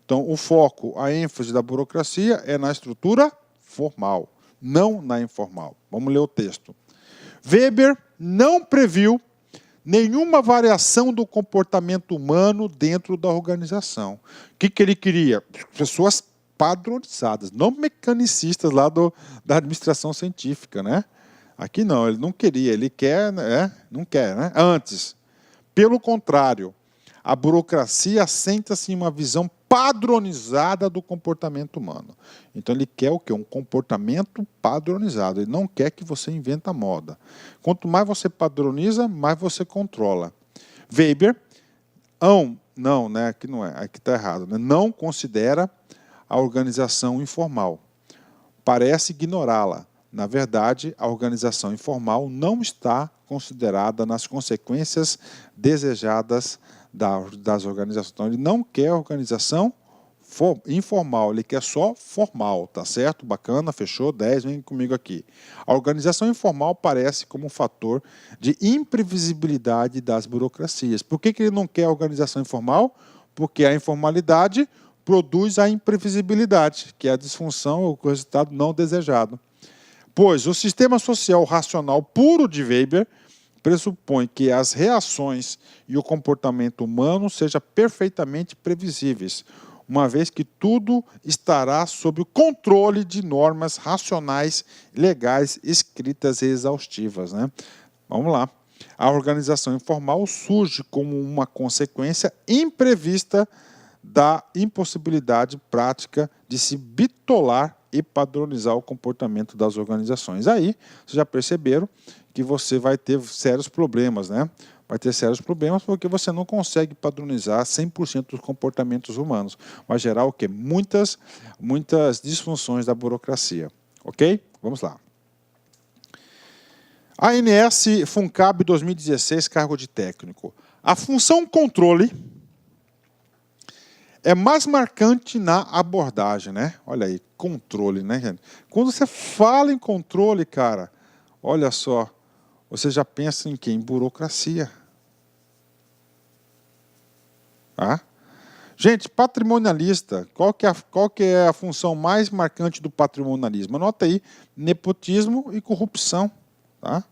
Então, o foco, a ênfase da burocracia é na estrutura formal, não na informal. Vamos ler o texto. Weber não previu nenhuma variação do comportamento humano dentro da organização. O que ele queria? Pessoas padronizadas, não mecanicistas lá da administração científica, né? Aqui não, ele não queria, ele quer, não quer, né? Antes, pelo contrário, a burocracia assenta-se em uma visão padronizada do comportamento humano. Então ele quer o quê? Um comportamento padronizado. Ele não quer que você inventa moda. Quanto mais você padroniza, mais você controla. Weber, não, né? Aqui não é, aqui está errado. Né? Não considera a organização informal. Parece ignorá-la. Na verdade, a organização informal não está considerada nas consequências desejadas das organizações. Então, ele não quer organização informal, ele quer só formal, tá certo? Bacana, fechou, 10, vem comigo aqui. A organização informal parece como um fator de imprevisibilidade das burocracias. Por que ele não quer a organização informal? Porque a informalidade produz a imprevisibilidade, que é a disfunção ou o resultado não desejado. Pois o sistema social racional puro de Weber pressupõe que as reações e o comportamento humano sejam perfeitamente previsíveis. uma vez que tudo estará sob o controle de normas racionais, legais, escritas e exaustivas, né? Vamos lá. A organização informal surge como uma consequência imprevista da impossibilidade prática de se bitolar e padronizar o comportamento das organizações. Aí, vocês já perceberam que você vai ter sérios problemas, né? Vai ter sérios problemas porque você não consegue padronizar 100% dos comportamentos humanos. Vai gerar o quê? Muitas disfunções da burocracia. Ok? Vamos lá. ANS FUNCAB 2016, cargo de técnico. A função controle é mais marcante na abordagem, né? Olha aí, controle, né, gente? Quando você fala em controle, cara, olha só, você já pensa em quê? Em burocracia. Ah? Gente, patrimonialista, qual que é a função mais marcante do patrimonialismo? Anota aí, nepotismo e corrupção. Tá?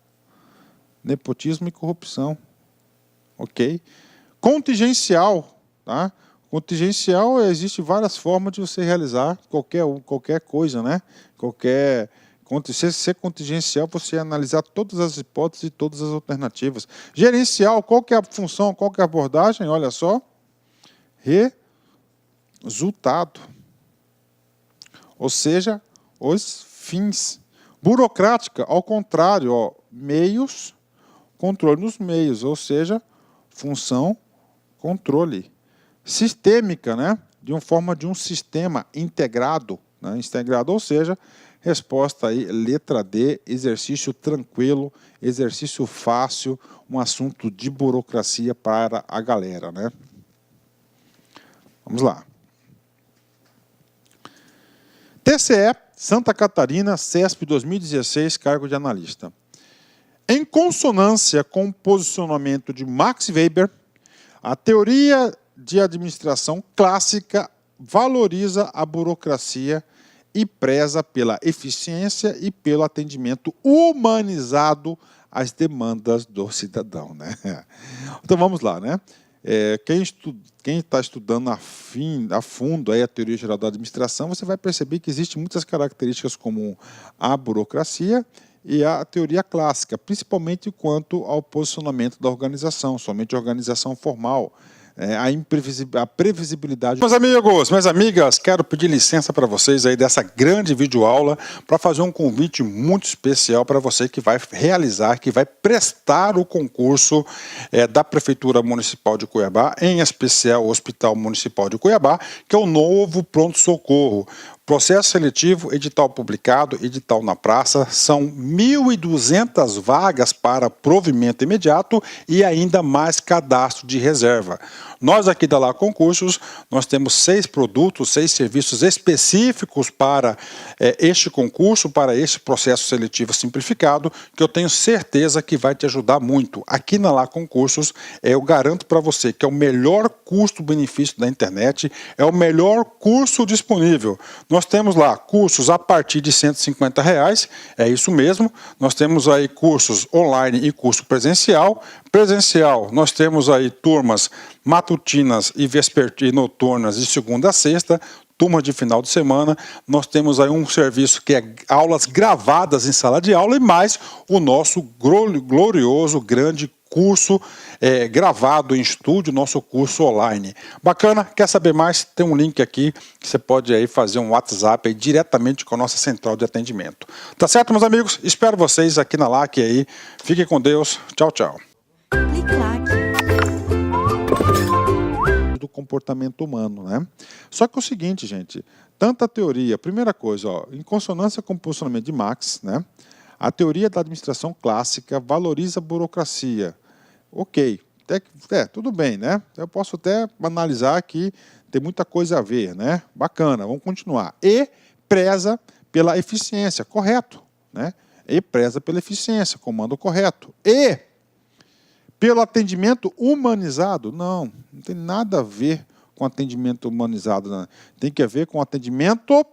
Nepotismo e corrupção. Ok? Contingencial. Tá? Contingencial, existe várias formas de você realizar qualquer coisa, né? Ser contingencial, você analisar todas as hipóteses e todas as alternativas. Gerencial, qual que é a função, qual que é a abordagem? Olha só. Resultado. Ou seja, os fins. Burocrática, ao contrário, ó, meios, controle nos meios, ou seja, função, controle. Sistêmica, né? De um sistema integrado, né? Integrado, ou seja, resposta aí, letra D, exercício tranquilo, exercício fácil, um assunto de burocracia para a galera, né? Vamos lá. TCE, Santa Catarina, CESP 2016, cargo de analista. Em consonância com o posicionamento de Max Weber, a teoria de administração clássica valoriza a burocracia e preza pela eficiência e pelo atendimento humanizado às demandas do cidadão, né? Então vamos lá, né? Quem está estudando a fundo aí a teoria geral da administração, você vai perceber que existem muitas características como a burocracia e a teoria clássica, principalmente quanto ao posicionamento da organização, somente a organização formal, a previsibilidade. Meus amigos, minhas amigas, quero pedir licença para vocês aí dessa grande videoaula para fazer um convite muito especial para você que vai realizar, que vai prestar o concurso da Prefeitura Municipal de Cuiabá, em especial o Hospital Municipal de Cuiabá, que é o novo pronto-socorro. Processo seletivo, edital publicado, edital na praça, são 1.200 vagas para provimento imediato e ainda mais cadastro de reserva. Nós aqui da Lá Concursos, nós temos 6 produtos, 6 serviços específicos para este concurso, para este processo seletivo simplificado, que eu tenho certeza que vai te ajudar muito. Aqui na Lá Concursos, eu garanto para você que é o melhor custo-benefício da internet, é o melhor curso disponível. Nós temos lá cursos a partir de R$150, é isso mesmo. Nós temos aí cursos online e curso presencial. Presencial, nós temos aí turmas matutinas e noturnas de segunda a sexta, turma de final de semana. Nós temos aí um serviço que é aulas gravadas em sala de aula e mais o nosso glorioso, grande curso gravado em estúdio, nosso curso online. Bacana? Quer saber mais? Tem um link aqui que você pode aí fazer um WhatsApp aí diretamente com a nossa central de atendimento. Tá certo, meus amigos? Espero vocês aqui na LAC aí. Fiquem com Deus. Tchau, tchau. Do comportamento humano, né? Só que é o seguinte, gente, tanta teoria, primeira coisa, ó, em consonância com o posicionamento de Marx, né? A teoria da administração clássica valoriza a burocracia. Ok, tudo bem, né? Eu posso até analisar que tem muita coisa a ver, né? Bacana, vamos continuar. E preza pela eficiência, correto, né? E preza pela eficiência, comando correto. E pelo atendimento humanizado, não tem nada a ver com atendimento humanizado, não. Tem que ver com atendimento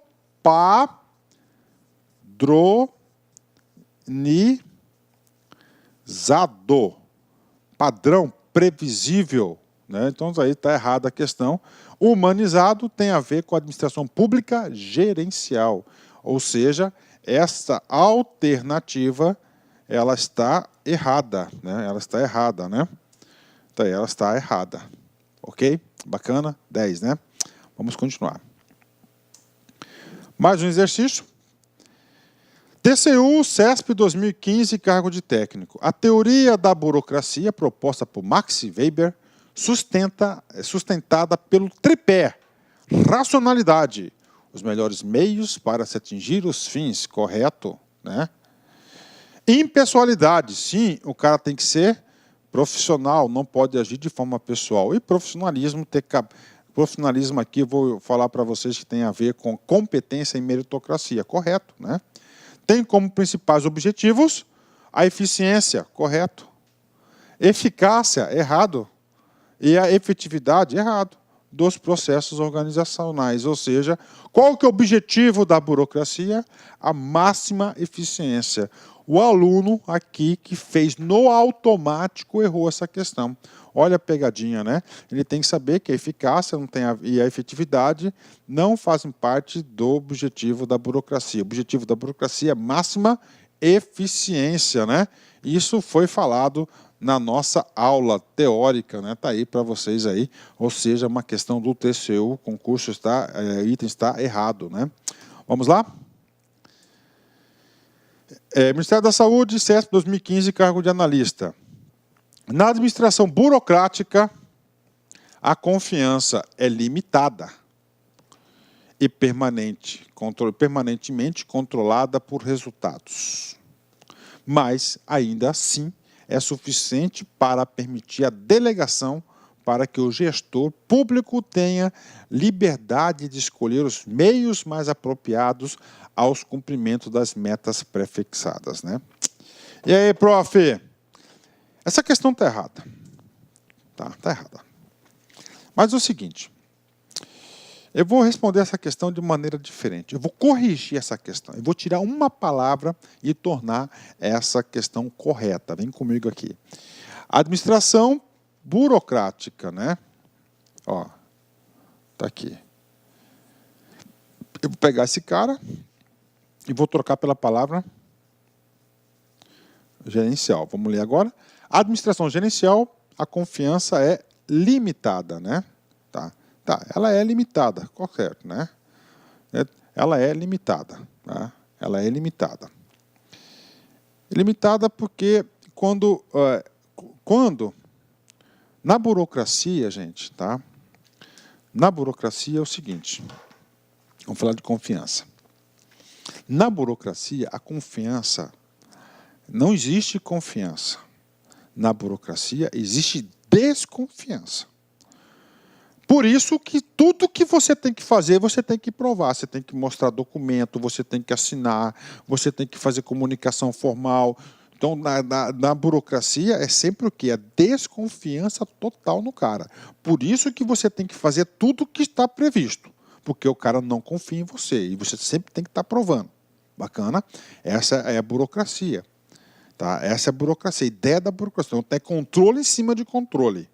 padronizado, padrão previsível, né? Então, aí está errada a questão. Humanizado tem a ver com a administração pública gerencial. Ou seja, essa alternativa ela está errada, né? Ela está errada, né? Então, ela está errada. Ok? Bacana? 10, né? Vamos continuar. Mais um exercício. TCU, CESP 2015, cargo de técnico. A teoria da burocracia proposta por Max Weber sustentada pelo tripé: racionalidade, os melhores meios para se atingir os fins, correto, né? Impessoalidade, sim, o cara tem que ser profissional, não pode agir de forma pessoal. E profissionalismo, profissionalismo aqui eu vou falar para vocês que tem a ver com competência e meritocracia, correto, né? Tem como principais objetivos a eficiência, correto. Eficácia, errado. E a efetividade, errado, dos processos organizacionais. Ou seja, qual que é o objetivo da burocracia? A máxima eficiência. O aluno aqui que fez no automático errou essa questão. Olha a pegadinha, né? Ele tem que saber que a eficácia e a efetividade não fazem parte do objetivo da burocracia. O objetivo da burocracia é máxima eficiência, né? Isso foi falado na nossa aula teórica, né? Tá aí para vocês aí. Ou seja, uma questão do TCU, o concurso item está errado, né? Vamos lá? Ministério da Saúde, CESP 2015, cargo de analista. Na administração burocrática, a confiança é limitada e permanentemente controlada por resultados. Mas, ainda assim, é suficiente para permitir a delegação para que o gestor público tenha liberdade de escolher os meios mais apropriados aos cumprimentos das metas prefixadas, né? E aí, prof? Essa questão está errada. Tá errada. Mas é o seguinte, eu vou responder essa questão de maneira diferente. Eu vou corrigir essa questão. Eu vou tirar uma palavra e tornar essa questão correta. Vem comigo aqui. Administração burocrática, né? Ó, tá aqui. Eu vou pegar esse cara e vou trocar pela palavra gerencial. Vamos ler agora. Administração gerencial, a confiança é limitada, né? Tá, ela é limitada, correto, né? Ela é limitada, tá? Ela é limitada. Limitada porque quando na burocracia, gente, tá? Na burocracia é o seguinte, vamos falar de confiança. Na burocracia, a confiança, não existe confiança. Na burocracia, existe desconfiança. Por isso que tudo que você tem que fazer, você tem que provar. Você tem que mostrar documento, você tem que assinar, você tem que fazer comunicação formal. Então, na burocracia, é sempre o quê? A desconfiança total no cara. Por isso que você tem que fazer tudo que está previsto. Porque o cara não confia em você. E você sempre tem que estar provando. Bacana? Essa é a burocracia. Tá? Essa é a burocracia, a ideia da burocracia. Então, tem controle em cima de controle,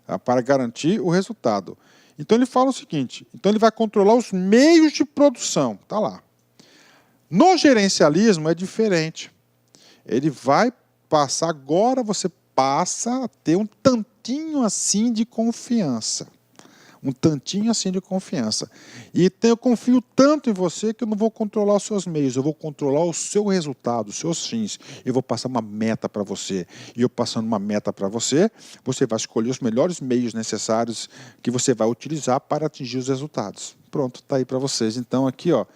tá? Para garantir o resultado. Então, ele fala o seguinte, então ele vai controlar os meios de produção. Tá lá. No gerencialismo é diferente. Ele vai passar, agora você passa a ter um tantinho assim de confiança. Um tantinho assim de confiança. E eu confio tanto em você que eu não vou controlar os seus meios, eu vou controlar o seu resultado, os seus fins. Eu vou passar uma meta para você. E eu passando uma meta para você, você vai escolher os melhores meios necessários que você vai utilizar para atingir os resultados. Pronto, está aí para vocês. Então, aqui, ó,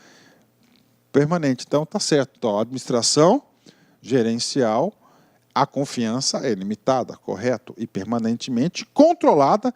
permanente. Então, tá certo. Então, administração gerencial, a confiança é limitada, correto? E permanentemente controlada,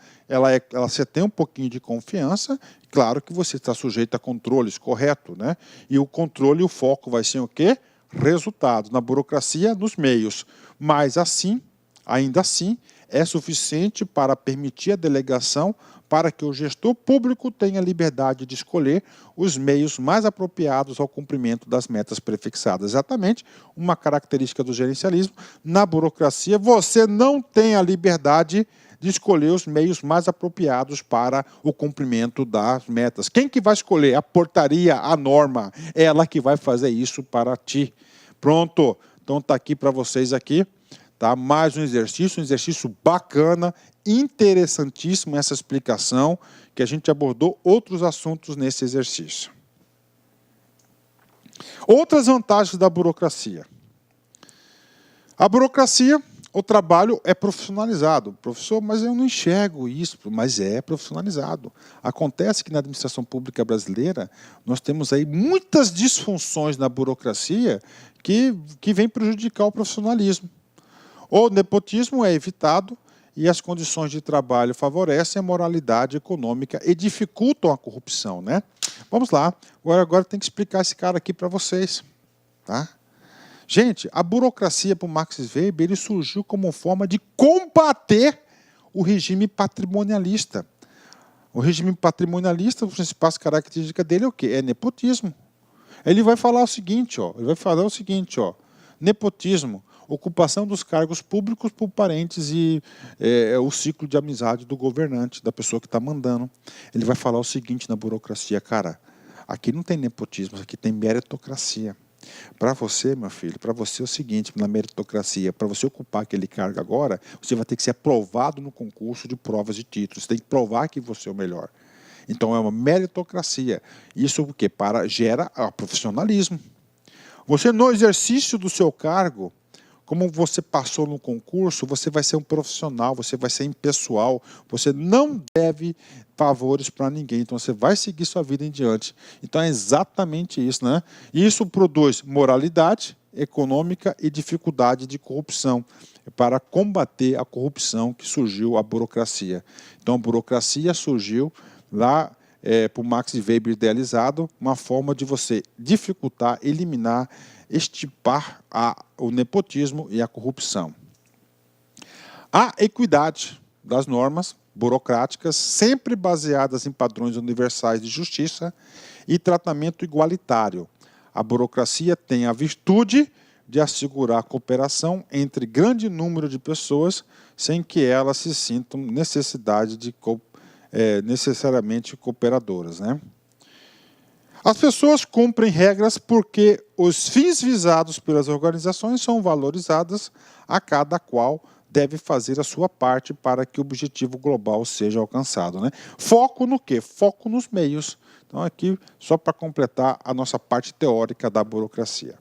você tem um pouquinho de confiança, claro que você está sujeito a controles, correto, né? E o controle, o foco vai ser o quê? Resultado. Na burocracia, nos meios. Mas assim, ainda assim, é suficiente para permitir a delegação para que o gestor público tenha liberdade de escolher os meios mais apropriados ao cumprimento das metas prefixadas. Exatamente, uma característica do gerencialismo. Na burocracia, você não tem a liberdade de escolher os meios mais apropriados para o cumprimento das metas. Quem que vai escolher? A portaria, a norma, é ela que vai fazer isso para ti. Pronto, então está aqui para vocês aqui, tá? Mais um exercício bacana, interessantíssimo essa explicação, que a gente abordou outros assuntos nesse exercício. Outras vantagens da burocracia. A burocracia, o trabalho é profissionalizado. Professor, mas eu não enxergo isso, mas é profissionalizado. Acontece que na administração pública brasileira, nós temos aí muitas disfunções na burocracia que vêm prejudicar o profissionalismo. O nepotismo é evitado e as condições de trabalho favorecem a moralidade econômica e dificultam a corrupção, né? Vamos lá, agora tem que explicar esse cara aqui para vocês, tá? Gente, a burocracia para o Max Weber ele surgiu como forma de combater o regime patrimonialista. O regime patrimonialista, as principais características dele é o quê? É nepotismo. Ele vai falar o seguinte, ó, nepotismo, ocupação dos cargos públicos por parentes e o ciclo de amizade do governante, da pessoa que está mandando. Ele vai falar o seguinte na burocracia, cara, aqui não tem nepotismo, aqui tem meritocracia. Para você, meu filho, para você é o seguinte, na meritocracia, para você ocupar aquele cargo agora, você vai ter que ser aprovado no concurso de provas de títulos, você tem que provar que você é o melhor. Então é uma meritocracia. Isso o quê? Gera profissionalismo. Você, no exercício do seu cargo, como você passou no concurso, você vai ser um profissional, você vai ser impessoal, você não deve favores para ninguém, então você vai seguir sua vida em diante. Então é exatamente isso, né? E isso produz moralidade econômica e dificuldade de corrupção, para combater a corrupção que surgiu a burocracia. Então a burocracia surgiu lá por Max Weber idealizado, uma forma de você dificultar, eliminar, extirpar o nepotismo e a corrupção. A equidade das normas burocráticas, sempre baseadas em padrões universais de justiça e tratamento igualitário. A burocracia tem a virtude de assegurar a cooperação entre grande número de pessoas sem que elas se sintam necessariamente cooperadoras, né? As pessoas cumprem regras porque os fins visados pelas organizações são valorizados, a cada qual deve fazer a sua parte para que o objetivo global seja alcançado, né? Foco no quê? Foco nos meios. Então, aqui, só para completar a nossa parte teórica da burocracia.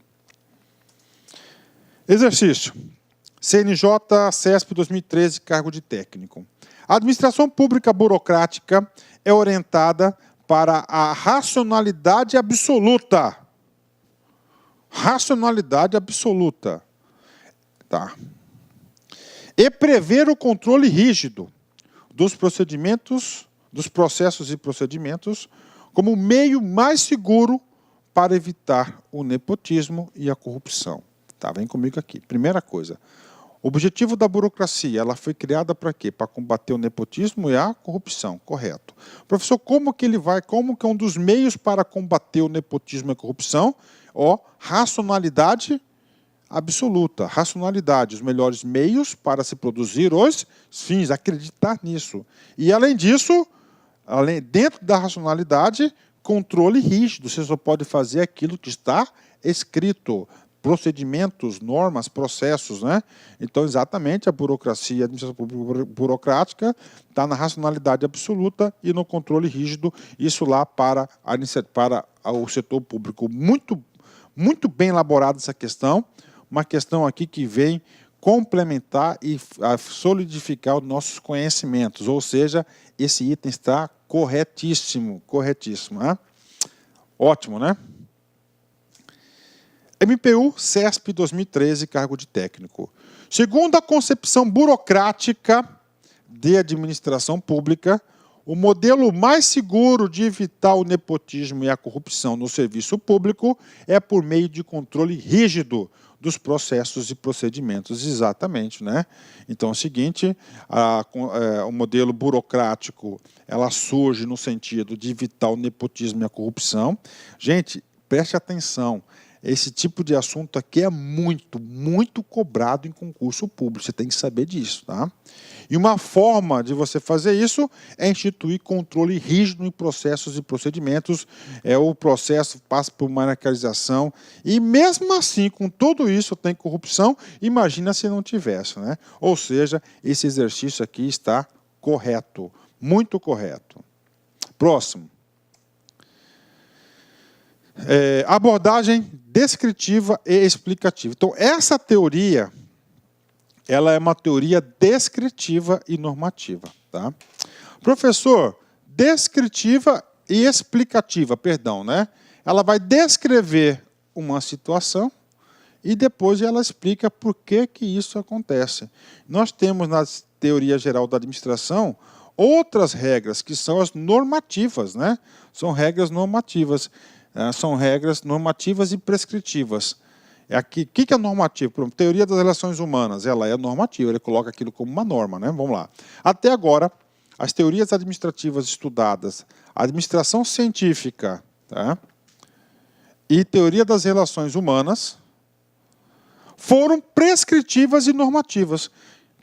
Exercício. CNJ, CESP 2013, cargo de técnico. A administração pública burocrática é orientada para a racionalidade absoluta. Racionalidade absoluta. Tá. E prever o controle rígido dos procedimentos, dos processos e procedimentos, como meio mais seguro para evitar o nepotismo e a corrupção. Tá, vem comigo aqui. Primeira coisa. O objetivo da burocracia, ela foi criada para quê? Para combater o nepotismo e a corrupção, correto. Professor, como que é um dos meios para combater o nepotismo e a corrupção? Racionalidade absoluta. Racionalidade, os melhores meios para se produzir os fins, acreditar nisso. E além disso, dentro da racionalidade, controle rígido. Você só pode fazer aquilo que está escrito. Procedimentos, normas, processos, né? Então, exatamente, a burocracia, a administração pública burocrática está na racionalidade absoluta e no controle rígido, isso lá para o setor público. Muito, muito bem elaborada essa questão, uma questão aqui que vem complementar e solidificar os nossos conhecimentos, ou seja, esse item está corretíssimo, né? Ótimo, né? MPU, CESP 2013, cargo de técnico. Segundo a concepção burocrática de administração pública, o modelo mais seguro de evitar o nepotismo e a corrupção no serviço público é por meio de controle rígido dos processos e procedimentos. Exatamente, né? Então é o seguinte, o modelo burocrático ela surge no sentido de evitar o nepotismo e a corrupção. Gente, preste atenção. esse tipo de assunto aqui é muito, muito cobrado em concurso público. Você tem que saber disso, tá? E uma forma de você fazer isso é instituir controle rígido em processos e procedimentos. O processo passa por monetarização. E mesmo assim, com tudo isso, tem corrupção. Imagina se não tivesse, né? Ou seja, esse exercício aqui está correto, muito correto. Próximo. Abordagem descritiva e explicativa. Então, essa teoria, ela é uma teoria descritiva e normativa, tá? Professor, descritiva e explicativa, perdão, né? Ela vai descrever uma situação e depois ela explica por que isso acontece. Nós temos na teoria geral da administração outras regras que são as normativas, né? São regras normativas. São regras normativas e prescritivas. Aqui, o que é normativo? Por exemplo, teoria das relações humanas, ela é normativa, ele coloca aquilo como uma norma, né? Vamos lá. Até agora, as teorias administrativas estudadas, administração científica, tá? E teoria das relações humanas, foram prescritivas e normativas. O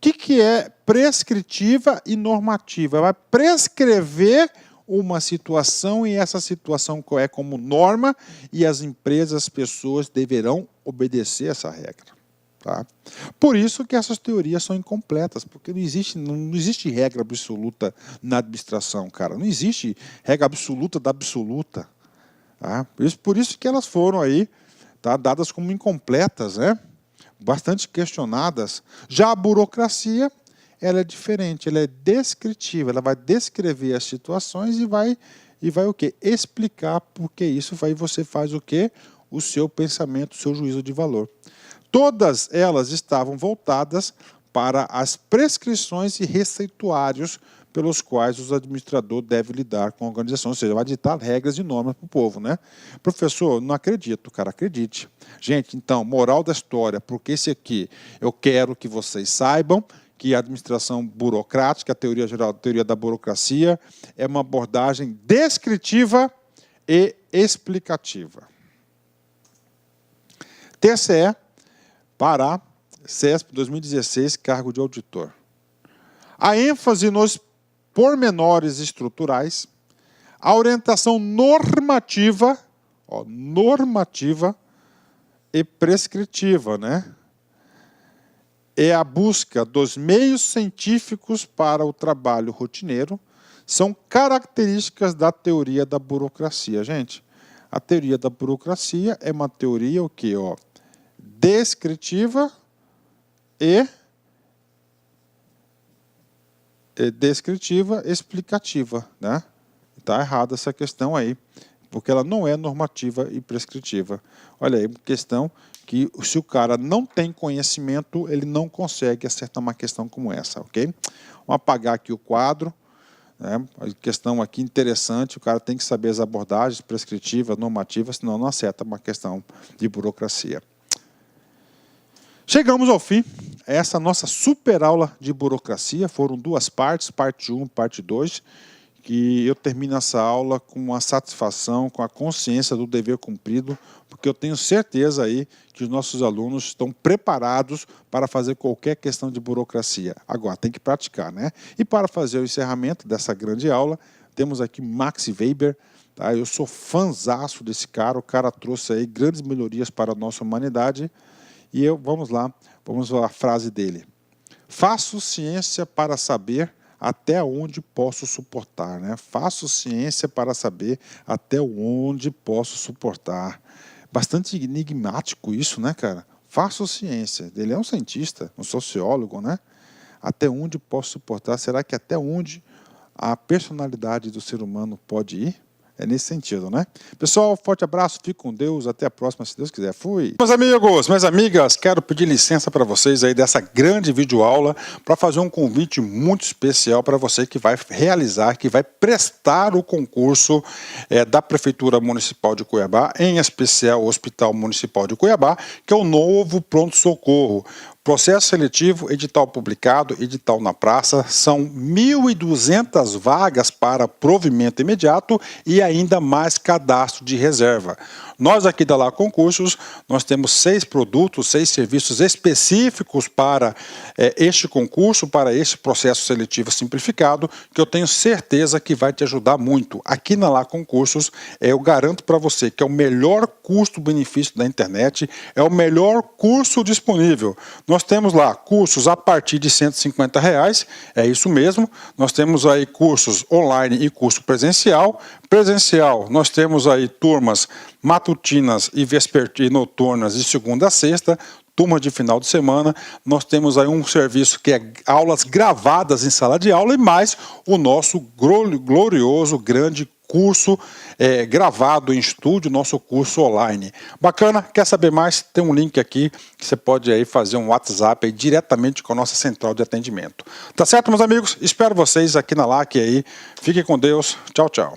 que é prescritiva e normativa? Vai prescrever uma situação e essa situação é como norma e as empresas, as pessoas deverão obedecer essa regra. Tá? Por isso que essas teorias são incompletas, porque não existe regra absoluta na administração, cara. Não existe regra absoluta da absoluta. Tá? Por isso que elas foram aí, tá, dadas como incompletas, né? Bastante questionadas. Já a burocracia, ela é diferente, ela é descritiva, ela vai descrever as situações e vai o quê? Explicar por que isso, aí você faz o quê? O seu pensamento, o seu juízo de valor. Todas elas estavam voltadas para as prescrições e receituários pelos quais os administradores devem lidar com a organização, ou seja, vai ditar regras e normas para o povo, né? Professor, não acredito, cara, acredite. Gente, então, moral da história, porque esse aqui, eu quero que vocês saibam que a administração burocrática, a teoria geral, a teoria da burocracia, é uma abordagem descritiva e explicativa. TCE, Pará, CESP 2016, cargo de auditor. A ênfase nos pormenores estruturais, a orientação normativa, normativa e prescritiva, né? É a busca dos meios científicos para o trabalho rotineiro, são características da teoria da burocracia. Gente, a teoria da burocracia é uma teoria o quê? Descritiva e explicativa, né? Está errada essa questão aí, porque ela não é normativa e prescritiva. Olha aí, uma questão que se o cara não tem conhecimento, ele não consegue acertar uma questão como essa, ok? Vamos apagar aqui o quadro, né? A questão aqui interessante, o cara tem que saber as abordagens prescritivas, normativas, senão não acerta uma questão de burocracia. Chegamos ao fim, essa nossa super aula de burocracia, foram duas partes, parte 1 e parte 2, que eu termino essa aula com a satisfação, com a consciência do dever cumprido, porque eu tenho certeza aí que os nossos alunos estão preparados para fazer qualquer questão de burocracia. Agora, tem que praticar, né? E para fazer o encerramento dessa grande aula, temos aqui Max Weber, tá? Eu sou fãzaço desse cara, o cara trouxe aí grandes melhorias para a nossa humanidade, e vamos lá a frase dele. Faço ciência para saber até onde posso suportar, né? Faço ciência para saber até onde posso suportar. Bastante enigmático isso, né, cara? Faço ciência. Ele é um cientista, um sociólogo, né? Até onde posso suportar? Será que até onde a personalidade do ser humano pode ir? É nesse sentido, né? Pessoal, forte abraço, fique com Deus, até a próxima, se Deus quiser. Fui! Meus amigos, minhas amigas, quero pedir licença para vocês aí dessa grande videoaula para fazer um convite muito especial para você que vai realizar, que vai prestar o concurso da Prefeitura Municipal de Cuiabá, em especial o Hospital Municipal de Cuiabá, que é o novo pronto-socorro. Processo seletivo, edital publicado, edital na praça, são 1.200 vagas para provimento imediato e ainda mais cadastro de reserva. Nós aqui da Lá Concursos, nós temos 6 produtos, 6 serviços específicos para este concurso, para este processo seletivo simplificado, que eu tenho certeza que vai te ajudar muito. Aqui na Lá Concursos, eu garanto para você que é o melhor custo-benefício da internet, é o melhor curso disponível. Nós temos lá cursos a partir de R$150, é isso mesmo. Nós temos aí cursos online e curso presencial. Presencial, nós temos aí turmas matutinas e noturnas de segunda a sexta, turma de final de semana. Nós temos aí um serviço que é aulas gravadas em sala de aula e mais o nosso glorioso, grande curso gravado em estúdio, nosso curso online. Bacana? Quer saber mais? Tem um link aqui que você pode aí fazer um WhatsApp aí diretamente com a nossa central de atendimento. Tá certo, meus amigos? Espero vocês aqui na LAC aí. Fiquem com Deus. Tchau, tchau.